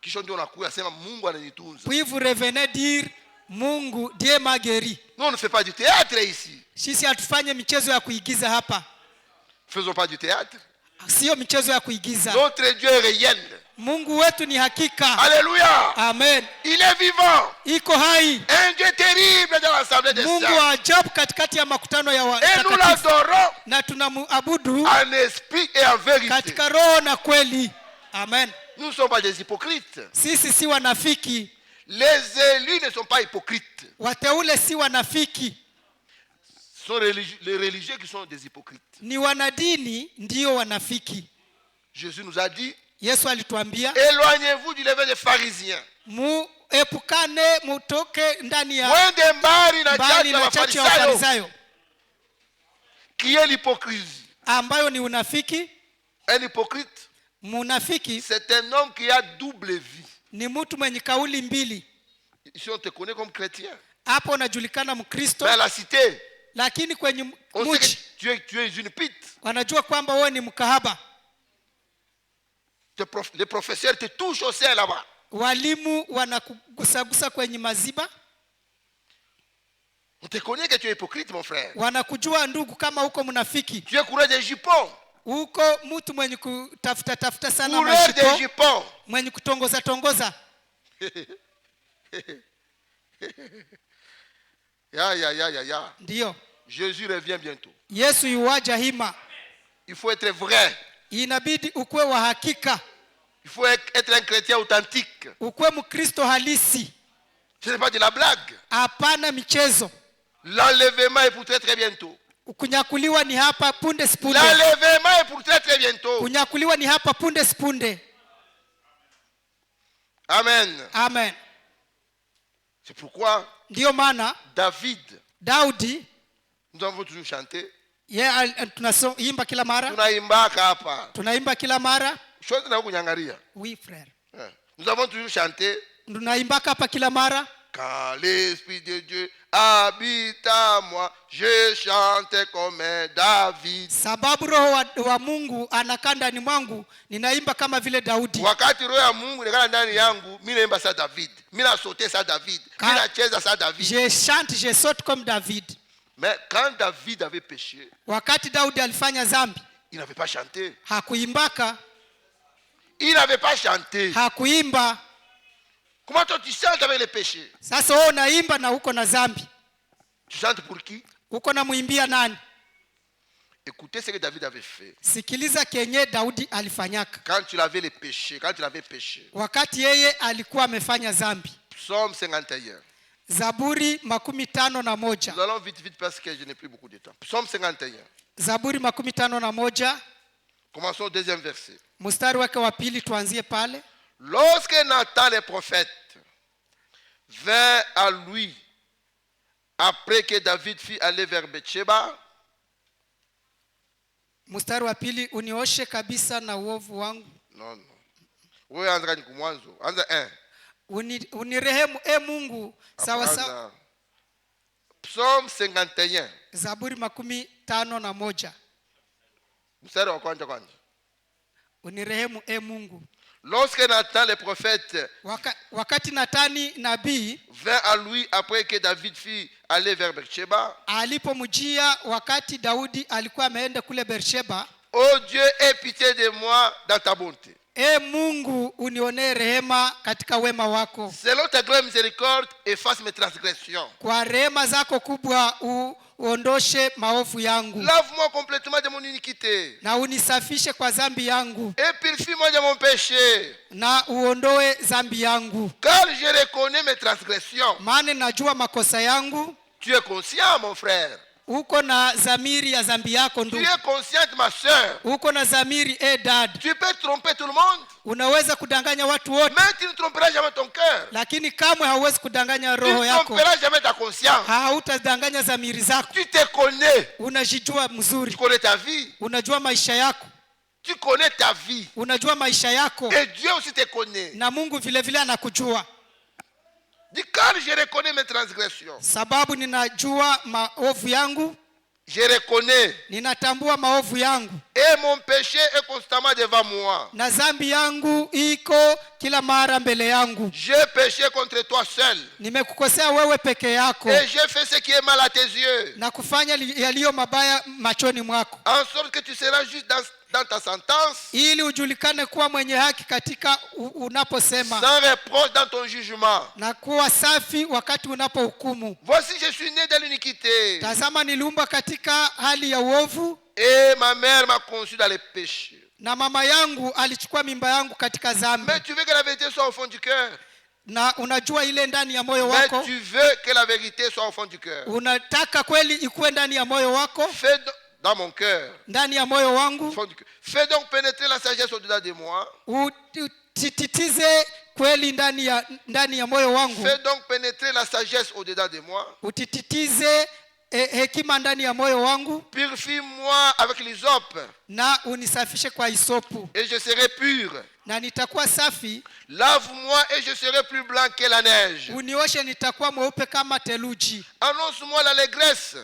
Kisha ndio unakuja sema Mungu ananitunza. Puis vous revenez dire Mungu Dieu m'a guéri. Non, on ne fait pas du théâtre ici. Sisi hatufanye michezo ya kuigiza hapa. Faisons pas du théâtre. Sio michezo ya kuigiza. Notre Dieu est réel. Mungu wetu ni hakika. Alléluia. Amen. Il est vivant. Iko hai. Un Dieu terrible dans l'assemblée des saints. Mungu wa ajabu katikati ya makutano ya watakatifu. Et nous l'adorons. Na tunamuabudu en esprit et en vérité. Katika roho na kweli. Amen. Nous ne sommes pas des hypocrites. Sisi si wanafiki. Les élus ne sont pas hypocrites. Wateule si wanafiki. Ce sont les religieux qui sont des hypocrites. Ni wanadini ndio wanafiki. Jésus nous a dit, Yesu alituambia, éloignez-vous du levain des pharisiens. Muepukane mutoke ndani ya mwende mbali na chachu ya Wafarisayo. Qui est l'hypocrisie? Ambayo ni unafiki. Un hypocrite, munafiki, c'est un homme qui a double vie. Ni mtu mwenye kauli mbili. Ici on te connaît comme chrétien. Hapo unajulikana Mkristo. Dans la cité, lakini kwenye mji tu es une pite. Wanajua kwamba wewe ni mkahaba. Les professeurs te touchent au sein là-bas. Walimu wanakugusagusa kwenye maziba. On te connaît que tu es hypocrite, mon frère. Wanakujua ndugu kama uko mnafiki. Tu es coureur des jupons. Uko mtu mwenye kutafuta sana coureur des jupons. Mwenye kutongoza. Ya. Ndio. Jésus revient bientôt. Yesu yuwaja hima. Il faut être vrai. Inabidi ukwe wa hakika. Il faut être un chrétien authentique. Ukwe Mkristo halisi. Ce n'est pas de la blague. Hapana michezo. L'enlèvement est pour très très bientôt. Kunyakuliwa ni hapa punde sipunde. L'enlèvement est pour très très bientôt. Kunyakuliwa ni hapa punde sipunde. Amen. Amen. C'est pourquoi ndio maana Daudi, nous avons toujours chanté. Tunaimba kila mara. Tunaimba kila mara. Shote na kunyangaria. Oui frère. Nous avons toujours chanté. Tunaimba hapa kila mara. Quand l'Esprit de Dieu habite à moi, je chante comme David. Sababu roho wa Mungu anakaa ndani mwangu, ninaimba kama vile Daudi. Wakati roho ya Mungu inakaa ndani yangu, mimi naimba sa David. Mimi nasote sa David. Mimi nacheza sa David. Je chante, je saute comme David. Mais quand David avait péché, wakati Daudi alifanya dhambi, il n'avait pas chanté. Hakuimbaka. Il n'avait pas chanté. Hakuimba. Comment toi tu chantes avec les péchés? Sasa wewe unaimba na uko na dhambi. Tu chantes pour qui? Uko na muimbia nani? Écoutez ce que David avait fait. Sikiliza kenye Daudi alifanyaka. Quand il avait les péchés, quand il avait péché. Wakati yeye alikuwa amefanya dhambi. Psaume 51. Zaburi 51. Nous allons vite parce que je n'ai plus beaucoup de temps. Psaume 51. Zaburi 51. Commençons au deuxième verset. Mstari wake wa pili tuanzie pale. Lorsque Nathan le prophète vint à lui après que David fut allé vers Bethsheba. Mstari wa pili, unioshe kabisa na uovu wangu. Non. Wewe anza ni kumwanzo. Anza 1. Unirehemu Mungu sawa sawa. Psaume 51. Zaburi 51. Mstari wa kwanza. Unirehemu Mungu. Lorsque Nathan le prophète wakati Natani nabii vint à lui après que David fut allé vers Beersheba. Alipomjia wakati Daudi alikuwa ameenda kule Beersheba. Oh Dieu, aie pitié de moi dans ta bonté. Mungu unionee rehema katika wema wako. Selon ta grande miséricorde, efface mes transgressions. Kwa rehema zako kubwa uondoshe maovu yangu. Lave-moi complètement de mon iniquité. Na unisafishe kwa dhambi yangu. Et purifie-moi de mon péché. Na uondoe dhambi yangu. Car je reconnais mes transgressions. Maana najua makosa yangu. Tu es conscient, mon frère. Uko na dhamiri ya dhambi yako ndugu. Tu es consciente, ma soeur. Uko na dhamiri dad. Tu peux tromper tout le monde. Unaweza kudanganya watu wote. Mais tu ne tromperas jamais ton cœur. Lakini kamwe hauwezi kudanganya roho yako. Tu ne tromperas jamais ta conscience. Hautadanganya dhamiri zako. Tu te connais. Unajijua mzuri. Tu connais ta vie. Unajua maisha yako. Tu connais ta vie. Unajua maisha yako. Et Dieu aussi te connaît. Na Mungu vile vile anakujua. Dis car je reconnais mes transgressions. Sababu ninajua maovu yangu. Je reconnais. Ninatambua maovu yangu. Et mon péché est constamment devant moi. Na dhambi yangu iko kila mara mbele yangu. J'ai péché contre toi seul. Nimekukosea wewe peke yako. Et j'ai fait ce qui est mal à tes yeux. Na kufanya yaliyo mabaya machoni mwako. En sorte que tu seras juste dans ta sentence. Ili ujulikane kuwa mwenye haki katika unaposema. Sans reproche dans ton jugement. Na kuwa safi wakati unapohukumu. Voici je suis né de l'iniquité. Tazama niliumbwa katika hali ya uovu. Et ma mère m'a conçu dans les péchés. Na mama yangu alichukua mimba yangu katika dhambi. Mais tu veux que la vérité soit au fond du cœur. Na unajua ile ndani ya moyo wako. Mais tu veux que la vérité soit au fond du cœur. Unataka kweli ikuwe ndani ya moyo wako. Fais dans mon cœur. Ndani ya moyo wangu. Fais donc pénétrer la sagesse au-dedans de moi. Utititize kweli ndani ya moyo wangu. Fais donc pénétrer la sagesse au-dedans de moi. Utititize hekima ndani ya moyo wangu. Purifie-moi avec l'hysope. Na unisafishe kwa hisopu. Et je serai pur. Na nitakuwa safi. Lave-moi et je serai plus blanc que la neige. Unioshe nitakuwa mweupe kama theluji. Annonce-moi l'allégresse.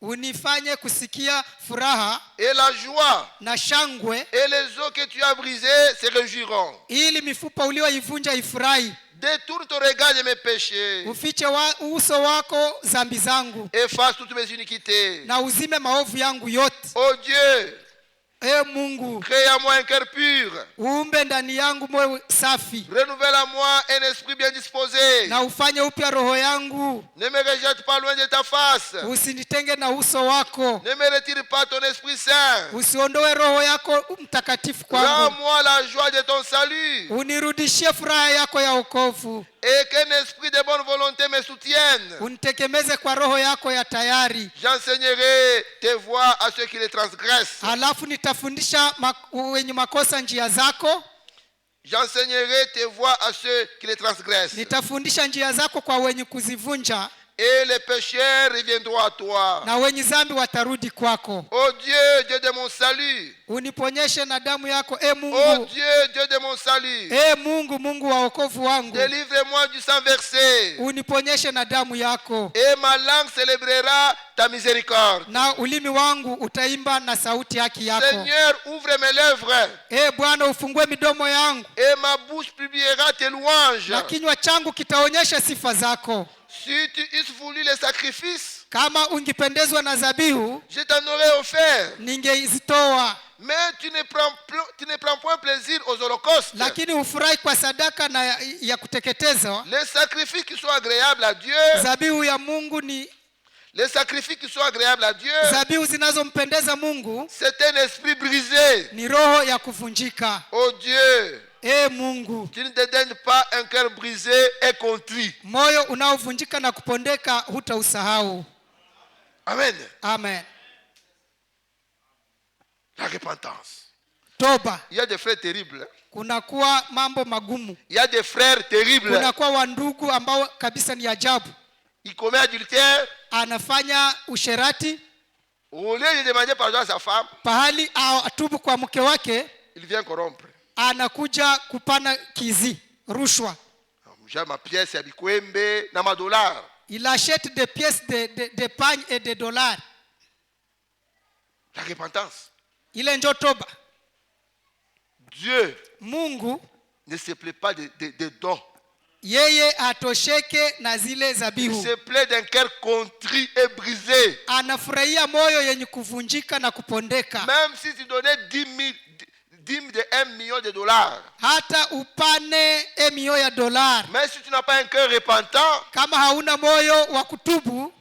Unifanye kusikia furaha. Et la joie. Na shangwe. Et les os que tu as brisés se réjouiront. Ili mifupa ulioivunja ifurahi. Détourne ton regard de mes péchés. Ufiche uso wako dhambi zangu. Efface toutes mes iniquités. Na uzime maovu yangu yote. Oh Dieu. Mungu. Crée à moi un cœur pur. Uumbe ndani yangu moyo safi. Renouvelle à moi un esprit bien disposé. Na ufanye upya roho yangu. Ne me rejette pas loin de ta face. Usinitenge na uso wako. Ne me retire pas ton Esprit Saint. Usiondoe roho yako mtakatifu kwangu. Rends-moi la joie de ton salut. Unirudishie furaha yako ya wokovu. Et qu'un esprit de bonne volonté me soutienne. Unitekemeze kwa roho yako ya tayari. J'enseignerai tes voies à ceux qui les transgressent. Alafu nitafundisha wenye makosa njia zako. J'enseignerai tes voies à ceux qui les transgressent. Nitafundisha njia zako kwa wenye kuzivunja. Et les pécheurs reviendront à toi. Na wenye dhambi watarudi kwako. Oh Dieu, Dieu de mon salut. Uniponyeshe na damu yako Mungu. Oh Dieu, Dieu de mon salut. Mungu, Mungu wa wokovu wangu. Délivre-moi du sang versé. Uniponyeshe na damu yako. Et ma langue célébrera ta miséricorde. Na ulimi wangu utaimba na sauti haki yako. Seigneur, ouvre mes lèvres. Bwana ufungue midomo yangu. Et ma bouche publiera tes louanges. Na kinywa changu kitaonyesha sifa zako. Si tu eusses voulu les sacrifices, Kama ungependezwa na zabihu, je t'en aurais offert. ningeizitoa. Mais tu ne prends point plaisir aux holocaustes. Lakini hufurahi kwa sadaka na ya kuteketezwa. Les sacrifices qui sont agréables à Dieu. Zabihu ya Mungu ni Les sacrifices qui sont agréables à Dieu. zabihu zinazompendeza Mungu. C'est un esprit brisé. Ni roho ya kuvunjika. Oh Dieu, Mungu, tu ne dédaignes pas un cœur brisé et contrit. moyo unaovunjika na kupondeka hutausahau. Amen. Amen. La repentance. Toba. Il y a des frères terribles. Kunakuwa mambo magumu. Il y a des frères terribles. Kunakuwa wandugu ambao kabisa ni ajabu. Il commet adultère. Anafanya usherati. Au lieu de demander pardon à sa femme, pahali atubu kwa mke wake, il vient corrompre. Anakuja kupana kizi, rushwa. J'ai ma pièce ya bikwembe na $. Il achète des pièces de pagne et de dollars. La repentance. Ile ndio toba. Dieu, Mungu, ne se plaît pas de dons. Yeye atosheke na zile zabihu. Il se plaît d'un cœur contrit et brisé. Anafurahia moyo yenye kuvunjika na kupondeka. Même si tu donnais 10 de $1 million. Hata upane $1 million. Mais si tu n'as pas un cœur repentant, kama hauna moyo wa kutubu,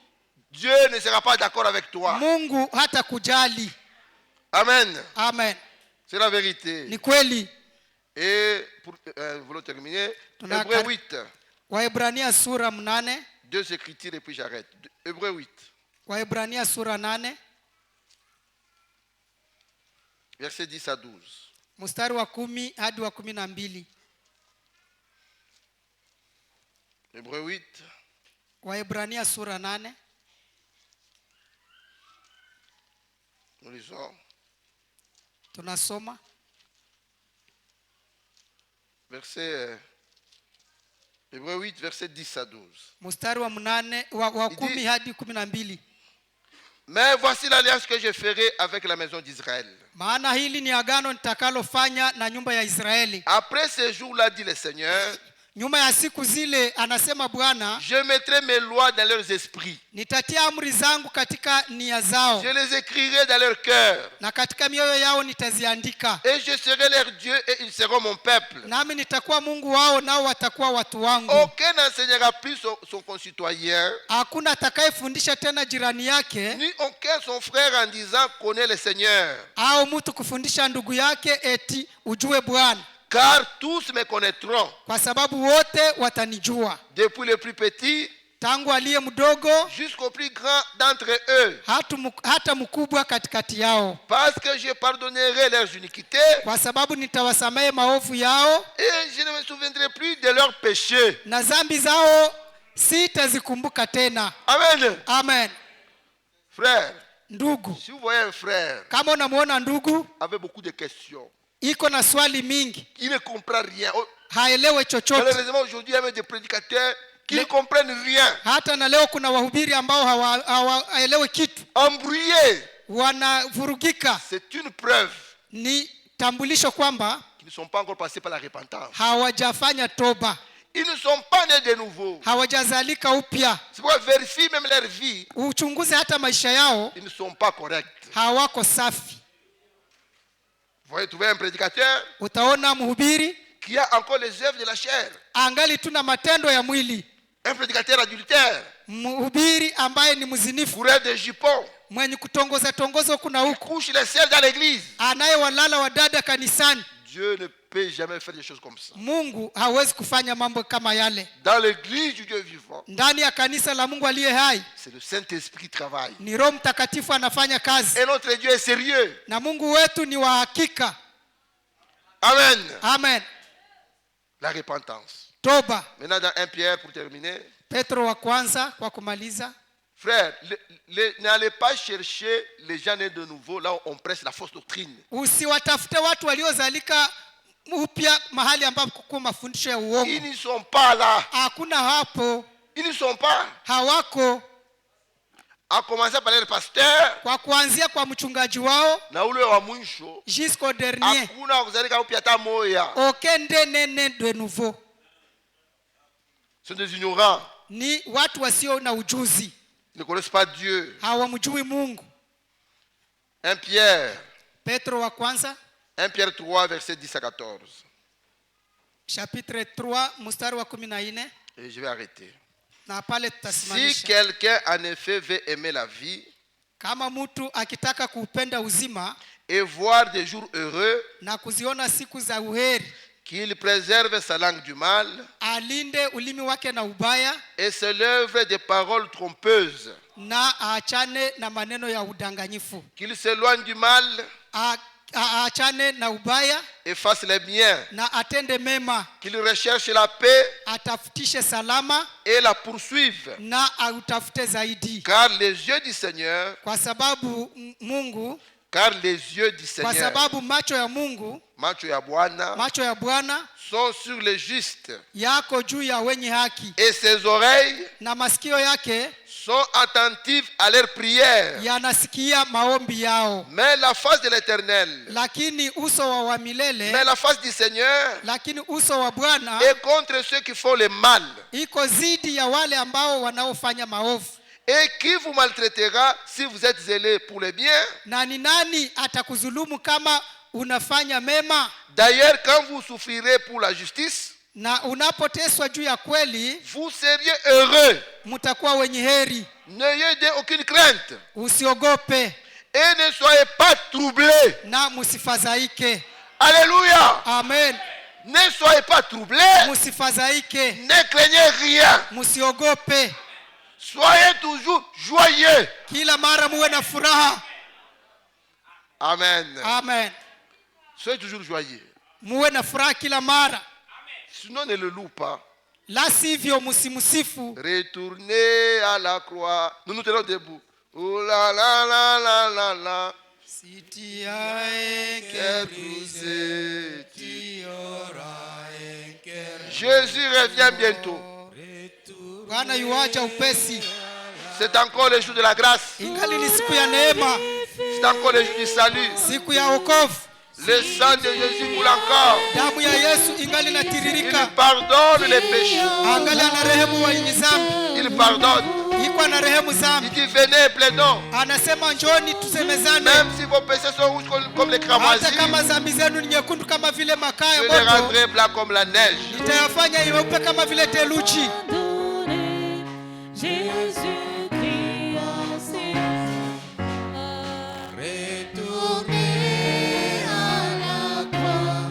Dieu ne sera pas d'accord avec toi. Mungu hata kujali. Amen. Amen. C'est la vérité. Ni kweli. Et pour voulons terminer, Hébreux 8. Waebrania sura 8. 2 écritures et puis j'arrête. Hébreux 8. Waebrania sura 8. Verset 10 à 12. Mstari wa 10 hadi wa 12. Hébreux 8. Waebrania sura 8. Nous lisons. Tunasoma. Verset Hébreux 8, verset 10 à 12. Mstari wa 8 wa 10 hadi 12. Mais voici l'alliance que je ferai avec la maison d'Israël. Maana hili ni agano nitakalofanya na nyumba ya Israeli. Après ces jours-là, dit le Seigneur, nyuma ya siku zile, anasema Bwana, je mettrai mes lois dans leurs esprits. Nitatia amri zangu katika nia zao. Je les écrirai dans leur cœur. Na katika mioyo yao nitaziandika. Et je serai leur Dieu et ils seront mon peuple. Nami nitakuwa Mungu wao nao watakuwa watu wangu. Aucun n'enseignera plus son concitoyen. Hakuna atakayefundisha tena jirani yake. Ni aucun son frère en disant connais le Seigneur. Au mtu kufundisha ndugu yake eti ujue Bwana. Car tous me connaîtront. Kwa sababu wote watanijua. Depuis le plus petit tangu aliye mdogo jusqu'au plus grand d'entre eux. Hata mkubwa katikati yao. Parce que je pardonnerai leurs iniquités. Kwa sababu nitawasamehe maovu yao. Et je ne me souviendrai plus de leurs péchés. Na dhambi zao sitazikumbuka tena. Amen. Amen. Frère, ndugu, si vous voyez un frère kama unamuona ndugu avec beaucoup de questions, iko na swali mingi, il ne comprend rien. haelewe chochote. Malheureusement aujourd'hui il y a des prédicateurs qui ne comprennent rien. Hata na leo kuna wahubiri ambao hawaelewi kitu. Embrouillés. Wanavurugika. C'est une preuve. Ni tambulisho kwamba qu'ils ne sont pas encore passés par la repentance. Hawajafanya toba. Ils ne sont pas nés de nouveau. Hawajazalika upya. C'est pourquoi vérifie même leur vie. Uchunguze hata maisha yao. Ils ne sont pas corrects. Hawako safi. Vous voyez trouver un prédicateur. Utaona mhubiri qui a encore les œuvres de la chair. Angali tuna matendo ya mwili. Un prédicateur adultère. Mhubiri ambaye ni mzinifu. Coureur de jupons. Mwenye kutongoza tongozo kuna huko. Couche les seuls dans l'église. Anayewalala wadada kanisani. Dieu ne peut jamais faire des choses comme ça. Mungu hawezi kufanya mambo kama yale. Dans l'église du Dieu vivant. Ndani ya kanisa la Mungu aliye hai. C'est le Saint-Esprit qui travaille. Ni Roho Mtakatifu anafanya kazi. Et notre Dieu est sérieux. Na Mungu wetu ni wa hakika. Amen. Amen. La repentance. Toba. Maintenant dans 1 Pierre pour terminer. Petro wa kwanza kwa kumaliza. Frère, n'allez pas chercher les gens nés de nouveau là où on presse la fausse doctrine. Usiwatafute watu waliozalika upya mahali ambapo kuna mafundisho ya uongo. Ils ne sont pas là. Hakuna hapo. Ils ne sont pas. Hawako. A commencer par le pasteur. Kwa kuanzia kwa mchungaji wao. Na ule wa mwisho. Jusqu'au dernier. Hakuna kuzalika upya hata moya. Aucun né de nouveau. Ce sont des ignorants. Ni watu wasio na ujuzi. Ils ne connaissent pas Dieu. hawamjui Mungu. 1 Pierre, Petro wa kwanza 1 Pierre 3, versets 10 à 14. chapitre 3 mstari wa 14, Et je vais arrêter. na pale Si tutasimamisha. quelqu'un en effet veut aimer la vie Kama mtu akitaka kuupenda uzima et voir des jours heureux, na kuziona siku za uheri, qu'il préserve sa langue du mal alinde ulimi wake na ubaya, et se lève des paroles trompeuses, na aachane na maneno ya udanganyifu. qu'il s'éloigne du mal Aachane na ubaya et fasse le bien, na atende mema, qu'il recherche la paix atafutishe salama et la poursuive. na autafute zaidi, Car les yeux du Seigneur, kwa sababu Mungu, car les yeux du kwa Seigneur, sababu macho ya Mungu, macho ya Bwana, macho ya Bwana sont sur les justes yako juu ya wenye haki, et ses oreilles na masikio yake sont attentives à leurs prières. yanasikia maombi yao. Mais la face de l'Éternel, Lakini uso wa milele, mais la face du Seigneur lakini uso wa Bwana est contre ceux qui font le mal. iko zidi ya wale ambao wanaofanya maovu. Et qui vous maltraitera si vous êtes zélé pour le bien? Na ni nani atakuzulumu kama unafanya mema? D'ailleurs, quand vous souffrirez pour la justice, Na unapoteswa juu ya kweli, vous seriez heureux. mtakuwa wenye heri. N'ayez aucune crainte Usiogope et ne soyez pas troublés. na musifadhaike. Alléluia. Amen. Ne soyez pas troublés. Musifadhaike, Ne craignez rien. musiogope. Soyez toujours joyeux. Kila mara muwe na furaha. Amen. Amen. Soyez toujours joyeux. Muwe na furaha kila mara, Sinon, ne le loue pas. la sivyo musimusifu. Retournez à la croix. Nous nous tenons debout. Oh la la la la la la. Cœur brisé, Jésus revient bientôt. Bwana yuaja upesi. C'est encore le jour de la grâce. Ingali ni siku ya neema, C'est encore le jour du salut. siku ya wokovu. Le sang de Jésus coule encore. Damu ya Yesu ingali Il natiririka. pardonne les péchés. Angali anarehemu wenye dhambi, Il pardonne. iko anarehemu Il dhambi. dit venez, plaidons. Anasema njoni tusemezane, Même si vos péchés sont rouges comme les hata cramoisis, kama dhambi zenu ni nyekundu kama vile makaa je ya les moto, rendrai blancs comme la neige. nitayafanya iweupe kama vile theluji. Jésus-Christ retourner à la croix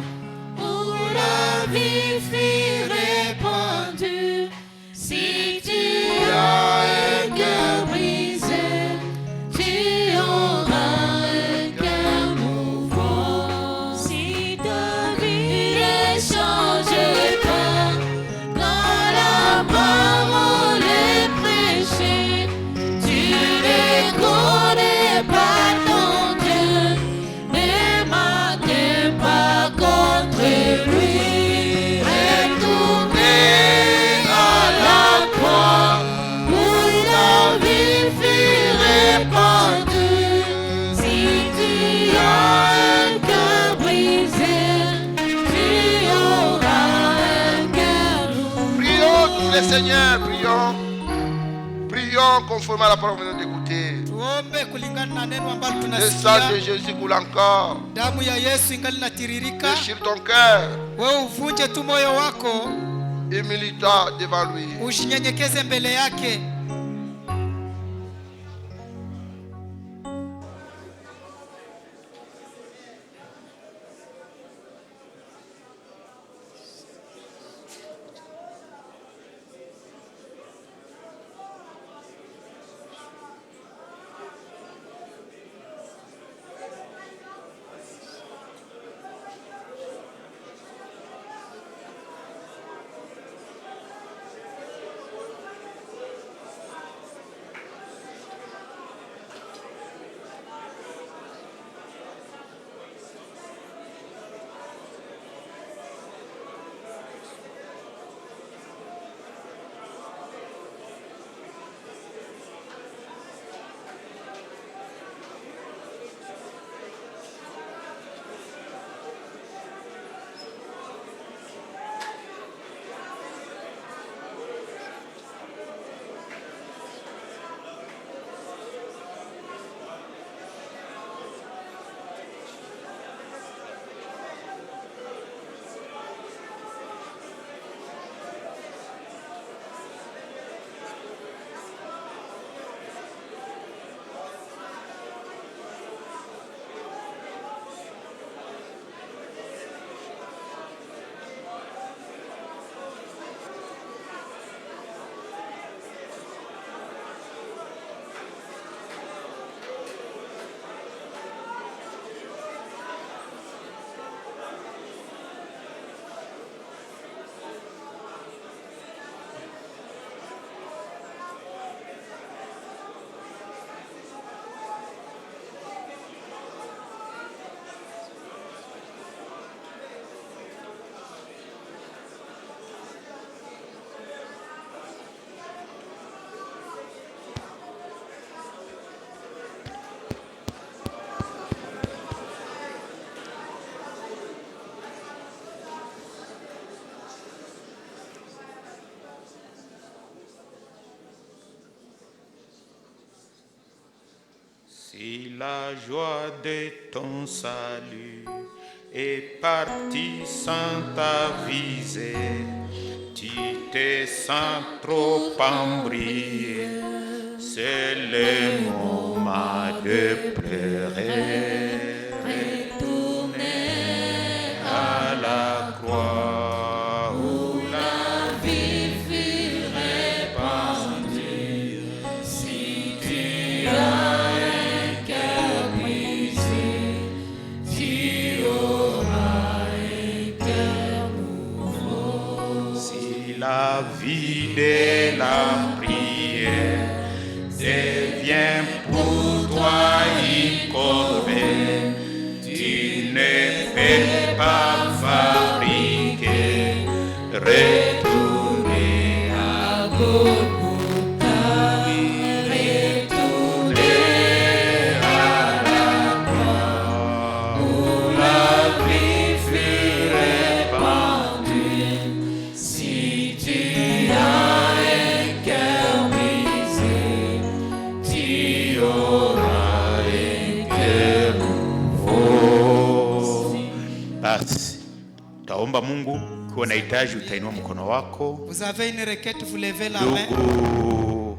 où la vie fut répandue. Si tu as un cœur brisé, tu auras un cœur mouvant. Si ta vie ne change pas, quand la parole est prêchée, tu ne connais pas ton Dieu, ne marque pas contre lui. Retournez à la croix où la vie fut répandue. Si tu as un cœur brisé, tu auras un cœur lourd. Prions tous les seigneurs, prions. Prions conformément à la parole que nous venons d'écouter. Tuombe kulingana na neno ambalo Le sang de tunasikia. Jésus coule encore. Damu ya Yesu ingali natiririka. Déchire ton cœur. Wewe uvunje tu moyo wako, Humilie-toi devant lui. ushinyenyekeze mbele yake. Si la joie de ton salut est partie sans t'aviser, tu te sens trop embrayé, c'est le moment de pleurer. Retourner à la croix où la vie fut répandue. Si tu as un cœur brisé, tu auras un cœur nouveau. Si la vie de la prière devient pour toi une corvée, tu ne peux pas fabriquer, retourner à Golgotha, retourner à la croix où la vie fut répandue. Si tu as un cœur brisé, tu auras un cœur nouveau. Basi taomba Mungu, ukiwa na hitaji utainua mkono wako. Vous avez une requête, vous levez la main. Ndugu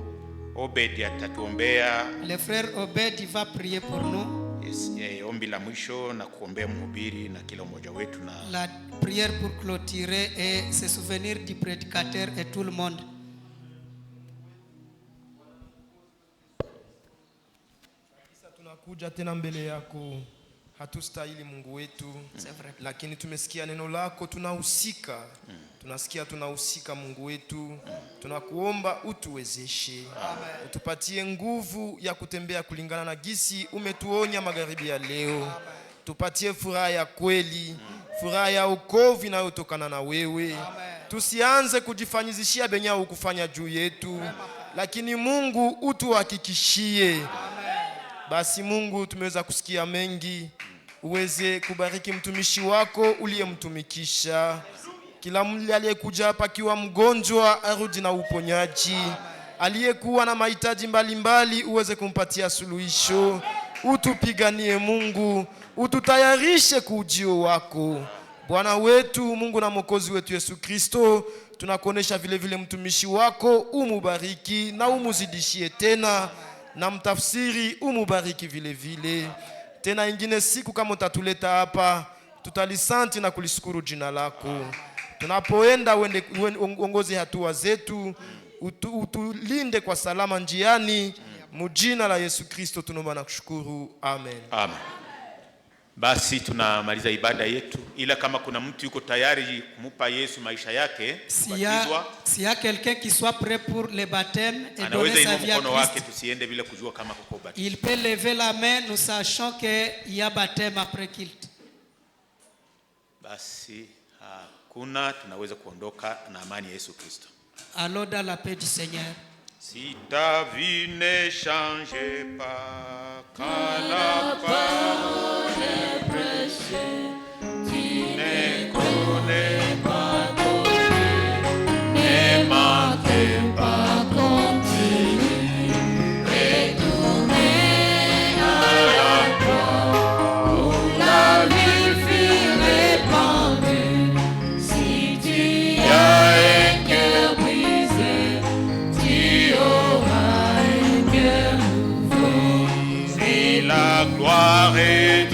Obedi atatuombea. Le frère Obed il va prier pour nous. Yes, ombi la mwisho na kuombea mhubiri na kila mmoja wetu na La prière pour clôturer et se souvenir du prédicateur et tout le monde. Tunakuja tena mbele yako, hatustahili Mungu wetu, lakini tumesikia neno lako, tunahusika. Tunasikia tunahusika Mungu wetu. Tunakuomba utuwezeshe, utupatie nguvu ya kutembea kulingana na gisi umetuonya magharibi ya leo. Tupatie furaha ya kweli, furaha ya wokovu inayotokana na wewe. Tusianze kujifanyizishia benya ukufanya juu yetu, lakini Mungu utuhakikishie. Basi Mungu, tumeweza kusikia mengi, uweze kubariki mtumishi wako uliyemtumikisha. Kila mmoja aliyekuja hapa akiwa mgonjwa arudi na uponyaji, aliyekuwa na mahitaji mbalimbali uweze kumpatia suluhisho. Utupiganie Mungu, ututayarishe kujio wako. Bwana wetu Mungu na Mwokozi wetu Yesu Kristo, tunakuonesha vile vile mtumishi wako, umubariki na umuzidishie tena, na mtafsiri umubariki vile vile. Tena ingine siku kama utatuleta hapa, tutalisanti na kuliskuru jina lako. Tunapoenda uongozi hatua zetu, utulinde kwa salama njiani. Mujina la Yesu Kristo tunaomba na kushukuru. Amen. Amen. Basi tunamaliza ibada yetu, ila kama kuna mtu yuko tayari kumupa Yesu maisha yake, S'il y a quelqu'un qui soit prêt pour le baptême et donner sa vie à Christ, tusiende bila kujua kama kuko baptême. il peut lever la main, nous sachons qu'il y a baptême après culte. Basi hakuna, tunaweza kuondoka na amani ya Yesu Kristo. Allons dans la paix du Seigneur. Si ta vie ne change pas, quand la parole est prêchée, tu ne connais pas ton Dieu, ne manque pas, continue, retournez à la croix où la vie fut répandue. Si tu as un cœur brisé, tu auras un cœur nouveau. Si la gloire est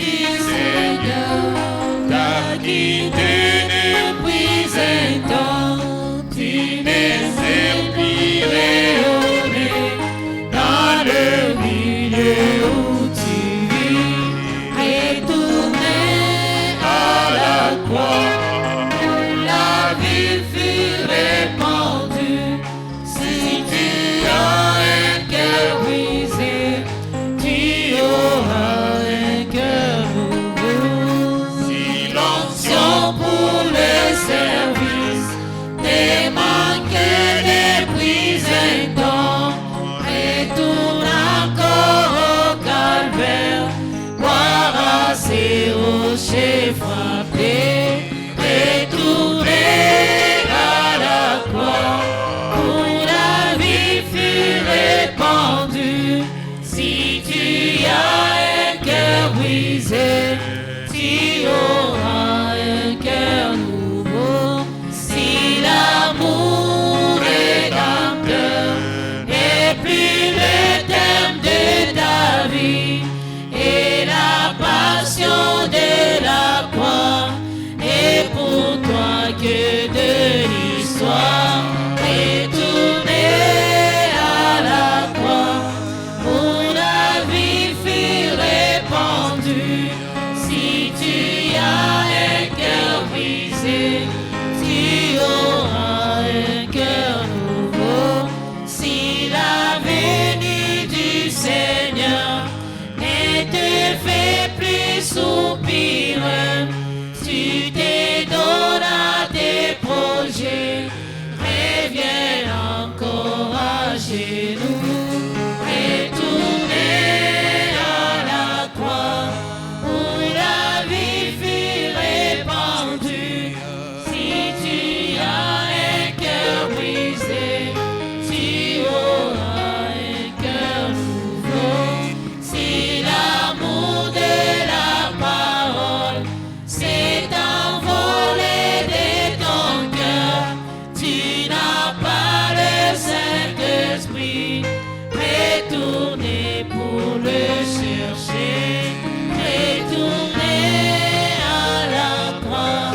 brisé, tu auras un cœur nouveau. Si la venue du Seigneur ne te fait plus soupirer, tu te donnes à tes projets, reviens encore à genoux, retourner à la croix où la vie fut répandue. Si tu as un cœur brisé, tu auras un cœur nouveau. Si l'amour de la parole s'est envolé de ton cœur, tu n'as pas le Saint-Esprit. Retournez pour le chercher, retournez à la croix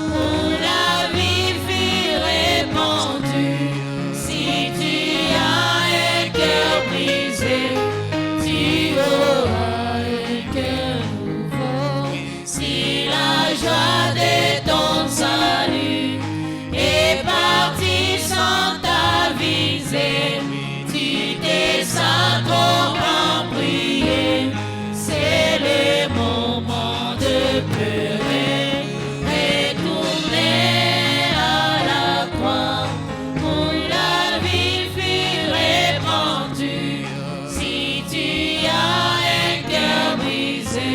où la vie fut répandue. Si tu as un cœur brisé, tu auras un cœur nouveau. Si la joie de ton salut est partie sans t'aviser, tu te sens trop prier, c'est le moment de pleurer. Retournez à la croix où la vie fut répandue. Si tu as un cœur brisé,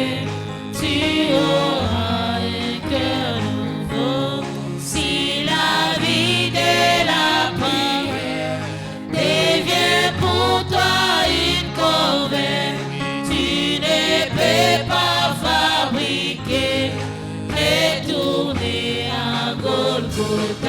tu auras un cœur nouveau. Si la vie de la prière devient pour toi une corvée, tu ne peux pas fabriquer. Retourner à Golgotha.